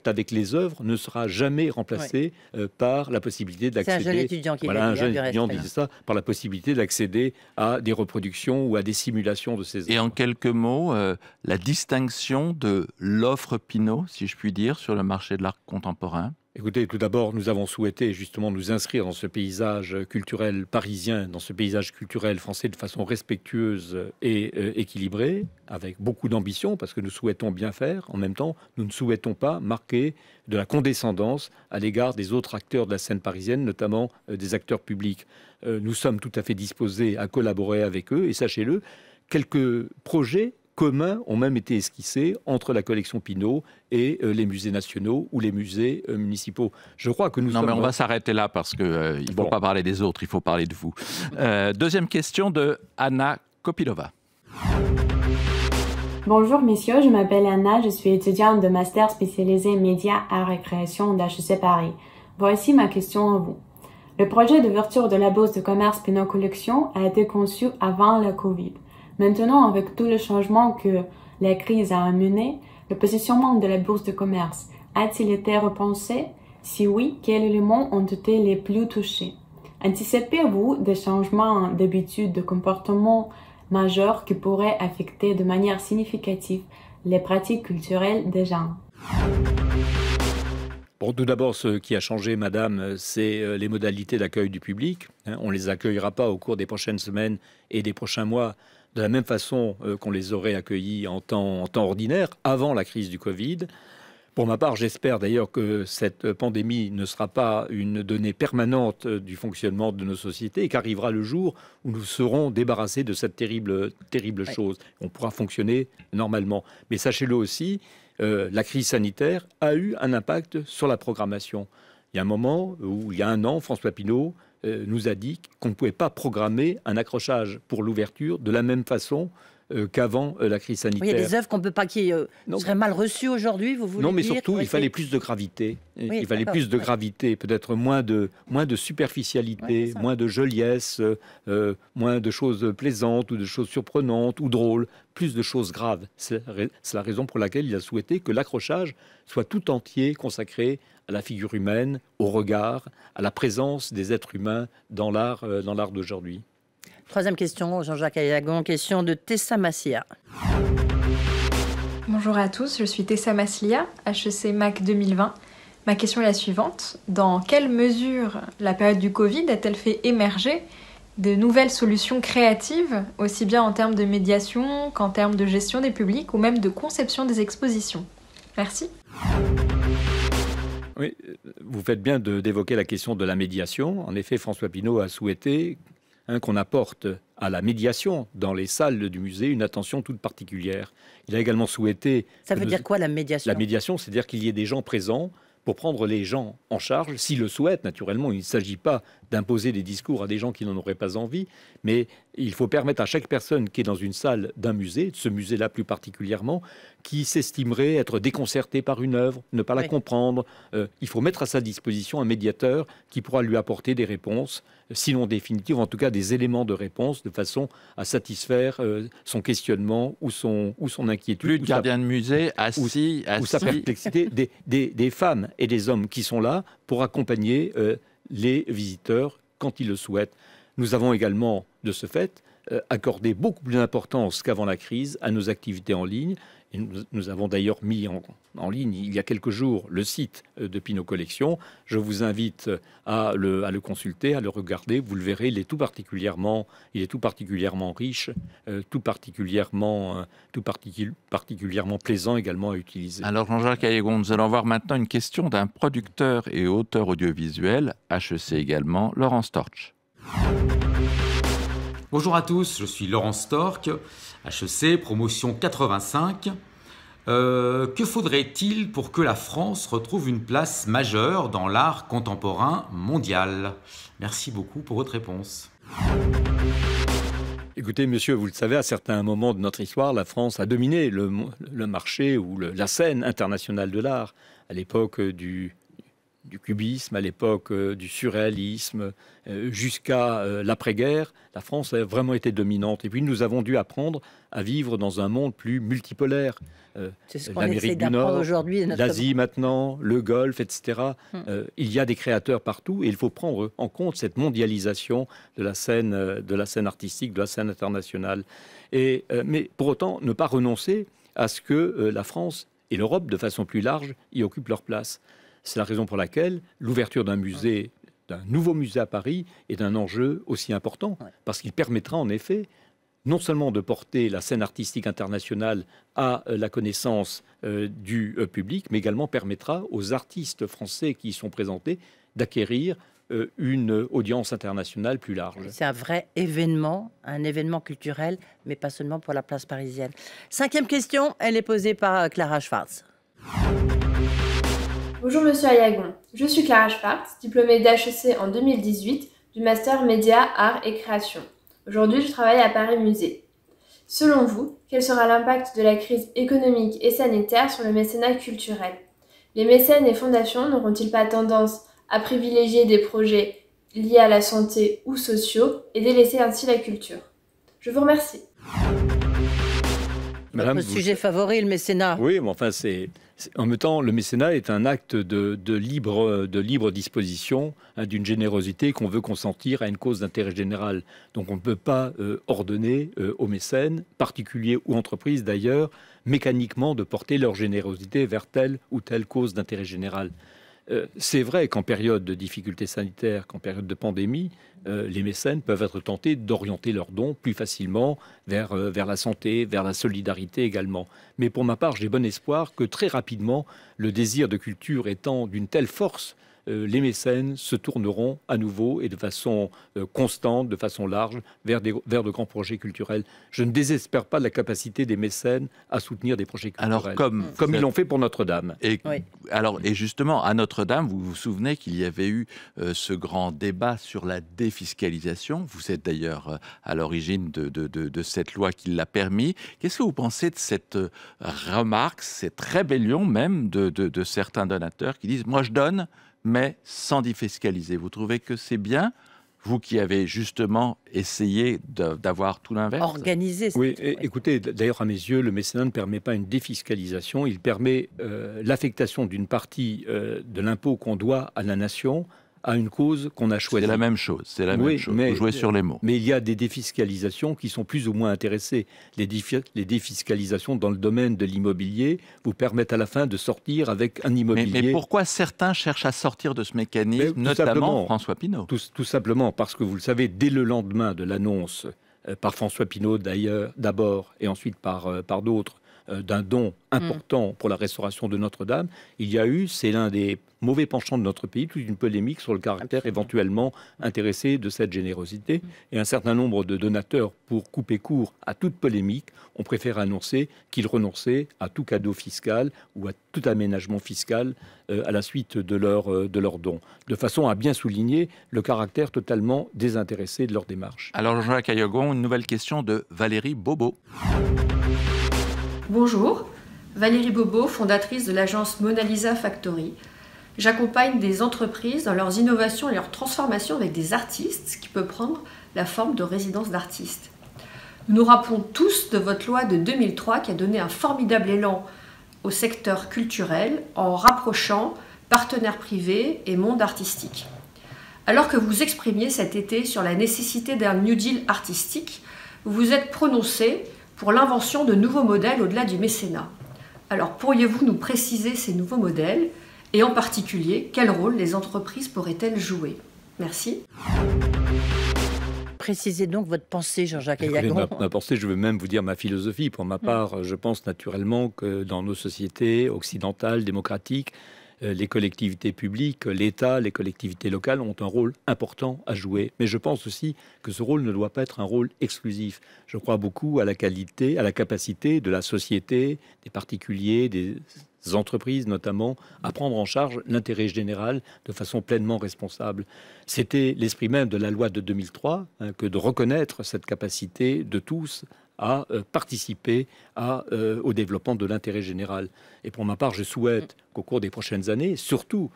avec les œuvres ne sera jamais remplacé par la possibilité d'accéder... C'est un jeune étudiant qui un jeune étudiant disait ça, par la possibilité d'accéder à des reproductions ou à des simulations de ces œuvres. Et en quelques mots, la distinction de l'offre Pinault, si je puis dire, sur le marché de l'art contemporain? Écoutez, tout d'abord, nous avons souhaité justement nous inscrire dans ce paysage culturel parisien, dans ce paysage culturel français de façon respectueuse et équilibrée, avec beaucoup d'ambition, parce que nous souhaitons bien faire. En même temps, nous ne souhaitons pas marquer de la condescendance à l'égard des autres acteurs de la scène parisienne, notamment des acteurs publics. Nous sommes tout à fait disposés à collaborer avec eux, et sachez-le, quelques projets communs ont même été esquissés entre la collection Pinault et les musées nationaux ou les musées municipaux. Je crois que nous sommes... Non, mais on va s'arrêter là parce qu'il ne faut pas parler des autres, il faut parler de vous. Deuxième question de Anna Kopilova. Bonjour messieurs, je m'appelle Anna, je suis étudiante de master spécialisé médias, art et création d'HEC Paris. Voici ma question à vous. Le projet d'ouverture de la Bourse de commerce Pinault Collection a été conçu avant la Covid. Maintenant, avec tous les changements que la crise a amenés, le positionnement de la Bourse de commerce a-t-il été repensé? Si oui, quels éléments ont été les plus touchés? Anticipez-vous des changements d'habitude de comportement majeurs qui pourraient affecter de manière significative les pratiques culturelles des gens? Bon, tout d'abord, ce qui a changé, madame, c'est les modalités d'accueil du public. On ne les accueillera pas au cours des prochaines semaines et des prochains mois de la même façon qu'on les aurait accueillis en temps ordinaire, avant la crise du Covid. Pour ma part, j'espère d'ailleurs que cette pandémie ne sera pas une donnée permanente du fonctionnement de nos sociétés et qu'arrivera le jour où nous serons débarrassés de cette terrible chose. On pourra fonctionner normalement. Mais sachez-le aussi, la crise sanitaire a eu un impact sur la programmation. Il y a un moment où, il y a un an, François Pinault nous a dit qu'on ne pouvait pas programmer un accrochage pour l'ouverture de la même façon qu'avant la crise sanitaire. Oui, il y a des œuvres qu'on peut pas, qui seraient mal reçues aujourd'hui, vous voulez dire? Non, mais surtout, il fallait plus de gravité. Il fallait plus de gravité, peut-être moins de superficialité, moins de joliesse, moins de choses plaisantes ou de choses surprenantes ou drôles, plus de choses graves. C'est la raison pour laquelle il a souhaité que l'accrochage soit tout entier consacré à la figure humaine, au regard, à la présence des êtres humains dans l'art d'aujourd'hui. Troisième question, Jean-Jacques Ayagon, question de Tessa Maslia. Bonjour à tous, je suis Tessa Maslia, HEC MAC 2020. Ma question est la suivante. Dans quelle mesure la période du Covid a-t-elle fait émerger de nouvelles solutions créatives, aussi bien en termes de médiation qu'en termes de gestion des publics ou même de conception des expositions? Merci. Oui, vous faites bien d'évoquer la question de la médiation. En effet, François Pinault a souhaité qu'on apporte à la médiation dans les salles du musée une attention toute particulière. Il a également souhaité... Ça veut dire quoi, la médiation? La médiation, c'est-à-dire qu'il y ait des gens présents pour prendre les gens en charge, s'ils le souhaitent. Naturellement, il ne s'agit pas d'imposer des discours à des gens qui n'en auraient pas envie, mais il faut permettre à chaque personne qui est dans une salle d'un musée, de ce musée-là plus particulièrement, qui s'estimerait être déconcerté par une œuvre, ne pas la comprendre. Il faut mettre à sa disposition un médiateur qui pourra lui apporter des réponses, sinon définitives, en tout cas des éléments de réponse, de façon à satisfaire son questionnement ou son inquiétude. Plus de gardien de musée assis, ou sa perplexité, des femmes et des hommes qui sont là pour accompagner les visiteurs quand ils le souhaitent. Nous avons également, de ce fait, accordé beaucoup plus d'importance qu'avant la crise à nos activités en ligne. Et nous avons d'ailleurs mis en ligne il y a quelques jours le site de Pinault Collection. Je vous invite à le consulter, à le regarder. Vous le verrez, il est tout particulièrement riche, tout particulièrement plaisant également à utiliser. Alors Jean-Jacques Ayagon, nous allons voir maintenant une question d'un producteur et auteur audiovisuel, HEC également, Laurent Storch. Bonjour à tous, je suis Laurent Storch, HEC, promotion 85. Que faudrait-il pour que la France retrouve une place majeure dans l'art contemporain mondial? Merci beaucoup pour votre réponse. Écoutez, monsieur, vous le savez, à certains moments de notre histoire, la France a dominé le marché ou la scène internationale de l'art. À l'époque du cubisme, à l'époque du surréalisme, jusqu'à l'après-guerre, la France a vraiment été dominante. Et puis nous avons dû apprendre à vivre dans un monde plus multipolaire. C'est ce qu'on essaie d'apprendre aujourd'hui. L'Asie maintenant, le Golfe, etc. Il y a des créateurs partout et il faut prendre en compte cette mondialisation de la scène artistique, de la scène internationale. Mais pour autant, ne pas renoncer à ce que la France et l'Europe, de façon plus large, y occupent leur place. C'est la raison pour laquelle l'ouverture d'un musée, d'un nouveau musée à Paris, est un enjeu aussi important, parce qu'il permettra en effet non seulement de porter la scène artistique internationale à la connaissance du public, mais également permettra aux artistes français qui y sont présentés d'acquérir une audience internationale plus large. C'est un vrai événement, un événement culturel, mais pas seulement pour la place parisienne. 5e question, elle est posée par Clara Schwartz. Bonjour Monsieur Ayagon, je suis Clara Schwartz, diplômée d'HEC en 2018 du Master Média, Art et Création. Aujourd'hui, je travaille à Paris Musée. Selon vous, quel sera l'impact de la crise économique et sanitaire sur le mécénat culturel? Les mécènes et fondations n'auront-ils pas tendance à privilégier des projets liés à la santé ou sociaux et délaisser ainsi la culture? Je vous remercie. Votre sujet favori, le mécénat. Oui, mais enfin, en même temps, le mécénat est un acte de libre disposition, d'une générosité qu'on veut consentir à une cause d'intérêt général. Donc on ne peut pas ordonner aux mécènes, particuliers ou entreprises d'ailleurs, mécaniquement de porter leur générosité vers telle ou telle cause d'intérêt général. C'est vrai qu'en période de difficultés sanitaires, qu'en période de pandémie, les mécènes peuvent être tentés d'orienter leurs dons plus facilement vers la santé, vers la solidarité également. Mais pour ma part, j'ai bon espoir que très rapidement, le désir de culture étant d'une telle force, les mécènes se tourneront à nouveau et de façon constante, de façon large, vers de grands projets culturels. Je ne désespère pas de la capacité des mécènes à soutenir des projets culturels, alors, comme ils l'ont fait pour Notre-Dame. Et justement, à Notre-Dame, vous vous souvenez qu'il y avait eu ce grand débat sur la défiscalisation. Vous êtes d'ailleurs à l'origine de cette loi qui l'a permis. Qu'est-ce que vous pensez de cette remarque, cette rébellion même de certains donateurs qui disent « moi je donne », mais sans défiscaliser? Vous trouvez que c'est bien, vous qui avez justement essayé d'avoir tout l'inverse? Organisé. Oui, écoutez, d'ailleurs à mes yeux, le mécénat ne permet pas une défiscalisation, il permet l'affectation d'une partie de l'impôt qu'on doit à la nation à une cause qu'on a choisie. C'est la même chose, vous jouez sur les mots. Mais il y a des défiscalisations qui sont plus ou moins intéressées. Les défiscalisations dans le domaine de l'immobilier vous permettent à la fin de sortir avec un immobilier... Mais pourquoi certains cherchent à sortir de ce mécanisme, notamment François Pinault? Tout simplement parce que, vous le savez, dès le lendemain de l'annonce, par François Pinault d'ailleurs, d'abord, et ensuite par d'autres, d'un don important pour la restauration de Notre-Dame, il y a eu, c'est l'un des mauvais penchants de notre pays, toute une polémique sur le caractère éventuellement intéressé de cette générosité. Et un certain nombre de donateurs, pour couper court à toute polémique, ont préféré annoncer qu'ils renonçaient à tout cadeau fiscal ou à tout aménagement fiscal à la suite de leur don, de façon à bien souligner le caractère totalement désintéressé de leur démarche. Alors Jean-Jacques Ayagon, une nouvelle question de Valérie Bobo. Bonjour, Valérie Bobo, fondatrice de l'agence Mona Lisa Factory. J'accompagne des entreprises dans leurs innovations et leurs transformations avec des artistes, ce qui peut prendre la forme de résidence d'artistes. Nous nous rappelons tous de votre loi de 2003 qui a donné un formidable élan au secteur culturel en rapprochant partenaires privés et monde artistique. Alors que vous exprimiez cet été sur la nécessité d'un New Deal artistique, vous vous êtes prononcé pour l'invention de nouveaux modèles au-delà du mécénat. Alors pourriez-vous nous préciser ces nouveaux modèles et en particulier quel rôle les entreprises pourraient-elles jouer? Merci. Précisez donc votre pensée, Jean-Jacques Ayagon. Ma pensée, je veux même vous dire ma philosophie. Pour ma part, je pense naturellement que dans nos sociétés occidentales, démocratiques, les collectivités publiques, l'État, les collectivités locales ont un rôle important à jouer. Mais je pense aussi que ce rôle ne doit pas être un rôle exclusif. Je crois beaucoup à la qualité, à la capacité de la société, des particuliers, des entreprises notamment, à prendre en charge l'intérêt général de façon pleinement responsable. C'était l'esprit même de la loi de 2003 que de reconnaître cette capacité de tous à participer au développement de l'intérêt général. Et pour ma part, je souhaite qu'au cours des prochaines années, surtout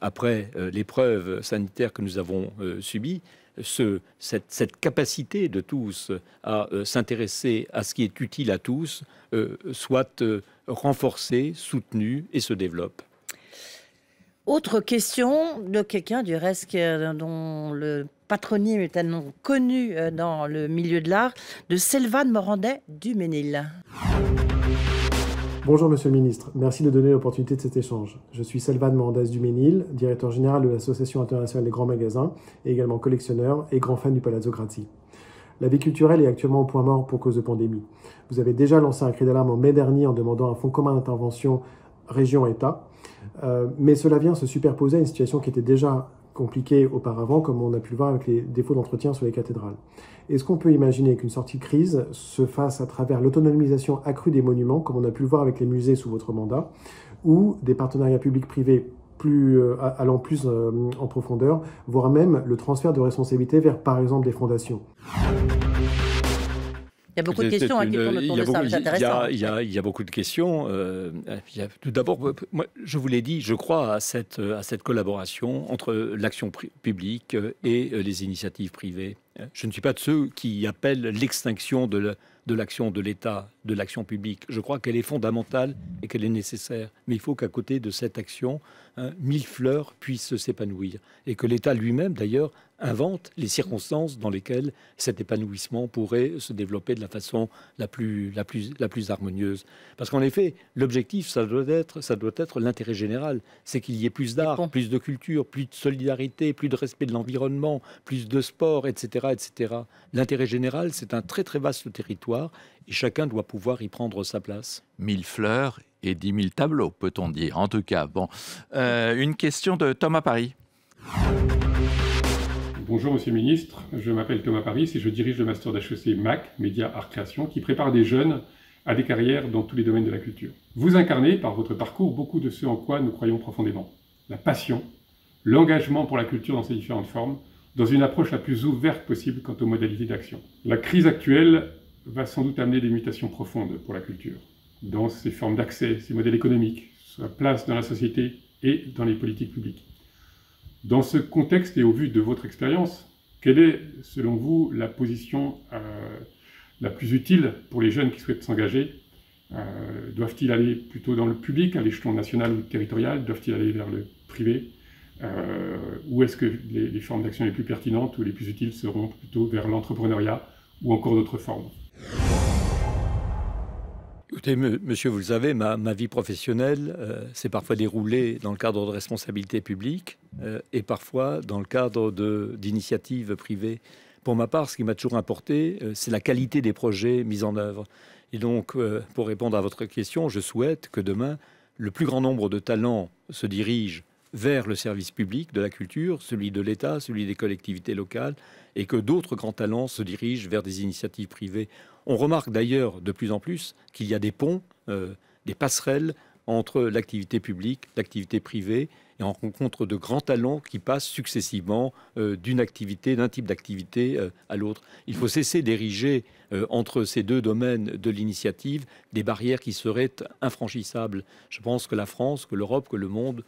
après l'épreuve sanitaire que nous avons subie, cette capacité de tous à s'intéresser à ce qui est utile à tous soit renforcée, soutenue et se développe. Autre question de quelqu'un du reste dont le patronyme est un nom connu dans le milieu de l'art, de Selvan Morandet du Ménil. Bonjour Monsieur le Ministre, merci de donner l'opportunité de cet échange. Je suis Selvan Morandet du Ménil, directeur général de l'Association internationale des grands magasins, et également collectionneur et grand fan du Palazzo Grassi. La vie culturelle est actuellement au point mort pour cause de pandémie. Vous avez déjà lancé un cri d'alarme en mai dernier en demandant un fonds commun d'intervention région-État, mais cela vient se superposer à une situation qui était déjà compliquée auparavant, comme on a pu le voir avec les défauts d'entretien sur les cathédrales. Est-ce qu'on peut imaginer qu'une sortie de crise se fasse à travers l'autonomisation accrue des monuments, comme on a pu le voir avec les musées sous votre mandat, ou des partenariats publics-privés allant plus en profondeur, voire même le transfert de responsabilité vers, par exemple, des fondations? Il y a beaucoup de questions qui tournent autour de ça, c'est intéressant. Il y a beaucoup de questions. Tout d'abord, moi, je vous l'ai dit, je crois à cette collaboration entre l'action publique et les initiatives privées. Je ne suis pas de ceux qui appellent l'extinction de l'action de l'État, de l'action publique. Je crois qu'elle est fondamentale et qu'elle est nécessaire. Mais il faut qu'à côté de cette action, 1000 fleurs puissent s'épanouir. Et que l'État lui-même, d'ailleurs, invente les circonstances dans lesquelles cet épanouissement pourrait se développer de la façon la plus harmonieuse. Parce qu'en effet, l'objectif, ça doit être l'intérêt général. C'est qu'il y ait plus d'art, plus de culture, plus de solidarité, plus de respect de l'environnement, plus de sport, etc., etc. L'intérêt général, c'est un très très vaste territoire et chacun doit pouvoir y prendre sa place. 1000 fleurs et 10 000 tableaux, peut-on dire. En tout cas, bon. Une question de Thomas Paris. Bonjour Monsieur le Ministre, je m'appelle Thomas Paris et je dirige le master d'HEC MAC, Média Art Création, qui prépare des jeunes à des carrières dans tous les domaines de la culture. Vous incarnez, par votre parcours, beaucoup de ce en quoi nous croyons profondément. La passion, l'engagement pour la culture dans ses différentes formes, dans une approche la plus ouverte possible quant aux modalités d'action. La crise actuelle va sans doute amener des mutations profondes pour la culture, dans ses formes d'accès, ses modèles économiques, sa place dans la société et dans les politiques publiques. Dans ce contexte et au vu de votre expérience, quelle est, selon vous, la position la plus utile pour les jeunes qui souhaitent s'engager? Doivent-ils aller plutôt dans le public, à l'échelon national ou territorial? Doivent-ils aller vers le privé? Ou est-ce que les formes d'action les plus pertinentes ou les plus utiles seront plutôt vers l'entrepreneuriat ou encore d'autres formes? Écoutez, monsieur, vous le savez, ma vie professionnelle s'est parfois déroulée dans le cadre de responsabilités publiques et parfois dans le cadre d'initiatives privées. Pour ma part, ce qui m'a toujours importé, c'est la qualité des projets mis en œuvre. Et donc, pour répondre à votre question, je souhaite que demain, le plus grand nombre de talents se dirigent vers le service public de la culture, celui de l'État, celui des collectivités locales, et que d'autres grands talents se dirigent vers des initiatives privées. On remarque d'ailleurs de plus en plus qu'il y a des ponts, des passerelles entre l'activité publique, l'activité privée, et on rencontre de grands talents qui passent successivement d'une activité, d'un type d'activité à l'autre. Il faut cesser d'ériger entre ces deux domaines de l'initiative des barrières qui seraient infranchissables. Je pense que la France, que l'Europe, que le monde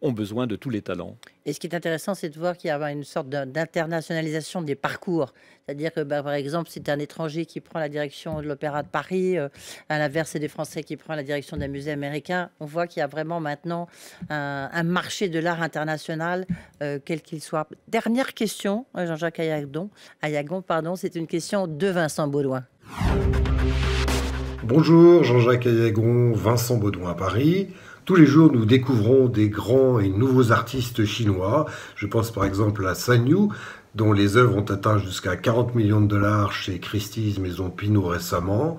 ont besoin de tous les talents. Et ce qui est intéressant, c'est de voir qu'il y a une sorte d'internationalisation des parcours. C'est-à-dire que, par exemple, si c'est un étranger qui prend la direction de l'Opéra de Paris, à l'inverse, c'est des Français qui prennent la direction d'un musée américain, on voit qu'il y a vraiment maintenant un marché de l'art international, quel qu'il soit. Dernière question, Jean-Jacques Ayagon, c'est une question de Vincent Baudouin. Bonjour, Jean-Jacques Ayagon, Vincent Baudouin à Paris. Tous les jours, nous découvrons des grands et nouveaux artistes chinois. Je pense par exemple à San Yu, dont les œuvres ont atteint jusqu'à 40 millions de dollars chez Christie's Maison Pinault récemment.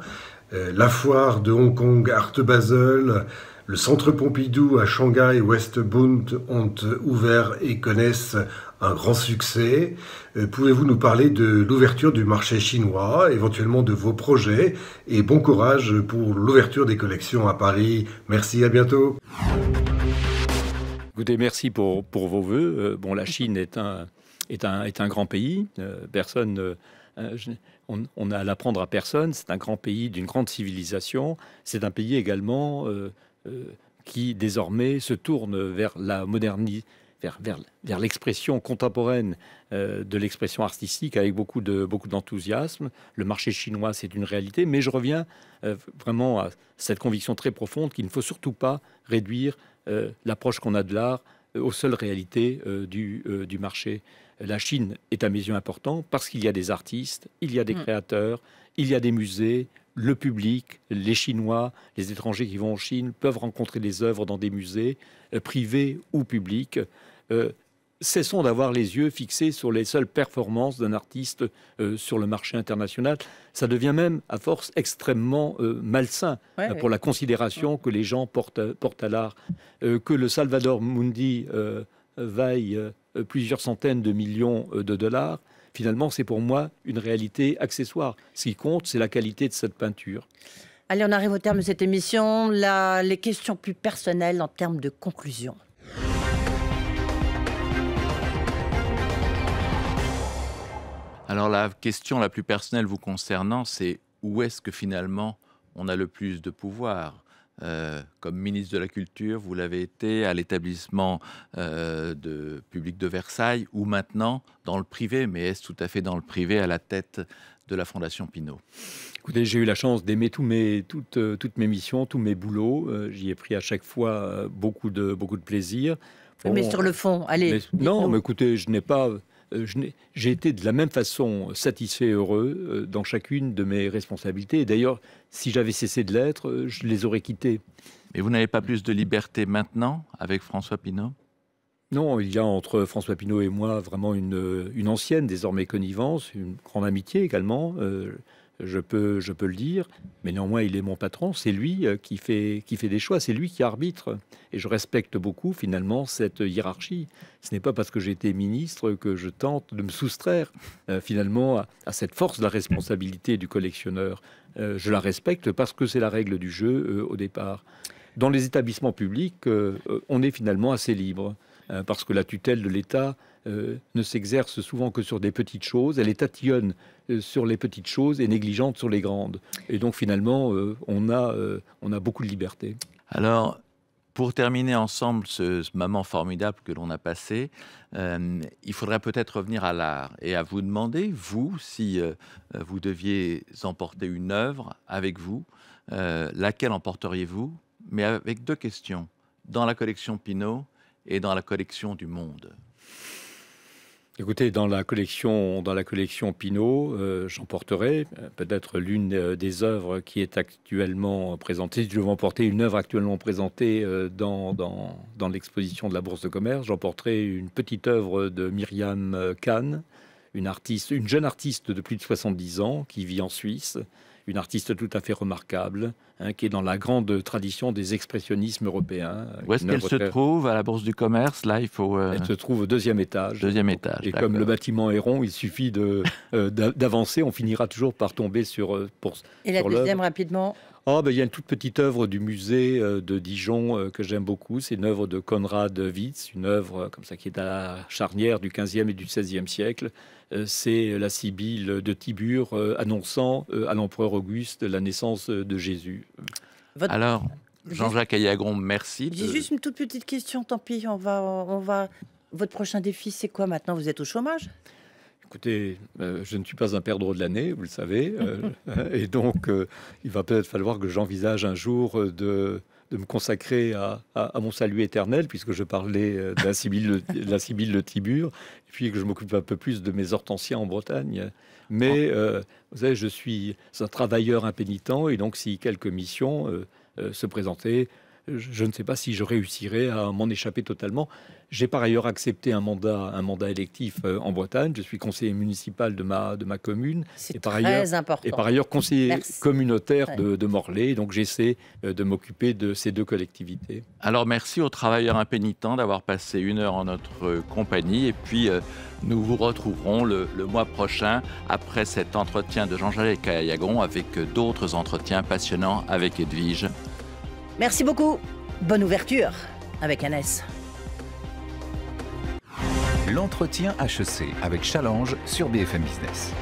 La foire de Hong Kong, Art Basel, le Centre Pompidou à Shanghai, West Bund ont ouvert et connaissent un grand succès. Pouvez-vous nous parler de l'ouverture du marché chinois, éventuellement de vos projets, et bon courage pour l'ouverture des collections à Paris. Merci, à bientôt. Écoutez, merci pour vos vœux. Bon, la Chine est un grand pays. On a à l'apprendre à personne. C'est un grand pays d'une grande civilisation. C'est un pays également qui désormais se tourne vers la modernité, vers l'expression contemporaine de l'expression artistique avec beaucoup d'enthousiasme. Le marché chinois, c'est une réalité, mais je reviens vraiment à cette conviction très profonde qu'il ne faut surtout pas réduire l'approche qu'on a de l'art aux seules réalités du marché. La Chine est à mes yeux important parce qu'il y a des artistes, il y a des créateurs, il y a des musées. Le public, les Chinois, les étrangers qui vont en Chine peuvent rencontrer des œuvres dans des musées, privés ou publics. Cessons d'avoir les yeux fixés sur les seules performances d'un artiste sur le marché international. Ça devient même, à force, extrêmement malsain pour la considération que les gens portent à l'art. Que le Salvador Mundi vaille plusieurs centaines de millions de dollars, finalement, c'est pour moi une réalité accessoire. Ce qui compte, c'est la qualité de cette peinture. Allez, on arrive au terme de cette émission. Les questions plus personnelles en termes de conclusion. Alors la question la plus personnelle vous concernant, c'est où est-ce que finalement on a le plus de pouvoir ? Comme ministre de la Culture, vous l'avez été à l'établissement public de Versailles, ou maintenant dans le privé, mais est-ce tout à fait dans le privé à la tête de la Fondation Pinault? Écoutez, j'ai eu la chance d'aimer toutes mes missions, tous mes boulots. J'y ai pris à chaque fois beaucoup de plaisir. Bon, mais sur le fond, allez. Non, mais écoutez, j'ai été de la même façon satisfait et heureux dans chacune de mes responsabilités. Et d'ailleurs, si j'avais cessé de l'être, je les aurais quittées. Mais vous n'avez pas plus de liberté maintenant avec François Pinault? Non, il y a entre François Pinault et moi vraiment une ancienne, désormais connivence, une grande amitié également. Je peux le dire, mais néanmoins il est mon patron, c'est lui qui fait des choix, c'est lui qui arbitre, et je respecte beaucoup finalement cette hiérarchie. Ce n'est pas parce que j'ai été ministre que je tente de me soustraire finalement à cette force de la responsabilité du collectionneur. Je la respecte parce que c'est la règle du jeu au départ. Dans les établissements publics, on est finalement assez libre, parce que la tutelle de l'État ne s'exerce souvent que sur des petites choses. Elle est tatillonne sur les petites choses et négligente sur les grandes. Et donc finalement, on a beaucoup de liberté. Alors, pour terminer ensemble ce moment formidable que l'on a passé, il faudrait peut-être revenir à l'art et à vous demander, vous, si vous deviez emporter une œuvre avec vous, laquelle emporteriez-vous? Mais avec deux questions, dans la collection Pinault et dans la collection du Monde. Écoutez, dans la collection Pinault, j'emporterai peut-être l'une des œuvres qui est actuellement présentée. Si je veux emporter une œuvre actuellement présentée dans l'exposition de la Bourse de Commerce, j'emporterai une petite œuvre de Myriam Kahn, une jeune artiste de plus de 70 ans qui vit en Suisse, une artiste tout à fait remarquable, qui est dans la grande tradition des expressionnismes européens. Où est-ce qu'elle se trouve? À la Bourse du Commerce? Là, il faut... Elle se trouve au 2e étage. 2e étage, et comme le bâtiment est rond, il suffit d'avancer, on finira toujours par tomber sur Et la deuxième, rapidement? Il y a une toute petite œuvre du musée de Dijon que j'aime beaucoup. C'est une œuvre de Konrad Witz, une œuvre comme ça qui est à la charnière du 15e et du 16e siècle. C'est la Sibylle de Tibur annonçant à l'empereur Auguste la naissance de Jésus. Alors, Jean-Jacques Aillagon, merci. J'ai juste une toute petite question, tant pis. On va... Votre prochain défi, c'est quoi maintenant? Vous êtes au chômage? Écoutez, je ne suis pas un perdreau de l'année, vous le savez, et donc il va peut-être falloir que j'envisage un jour de me consacrer à mon salut éternel, puisque je parlais de la Sibylle de Tibur, et puis que je m'occupe un peu plus de mes hortensias en Bretagne. Mais vous savez, je suis un travailleur impénitent, et donc si quelques missions se présentaient, je ne sais pas si je réussirais à m'en échapper totalement. J'ai par ailleurs accepté un mandat électif en Bretagne. Je suis conseiller municipal de ma commune. C'est très important. Et par ailleurs conseiller communautaire de Morlaix. Donc j'essaie de m'occuper de ces deux collectivités. Alors merci aux travailleurs impénitents d'avoir passé 1 heure en notre compagnie. Et puis nous vous retrouverons le mois prochain après cet entretien de Jean-Jacques Aillagon avec d'autres entretiens passionnants avec Edwige. Merci beaucoup. Bonne ouverture avec un S. L'entretien HEC avec Challenge sur BFM Business.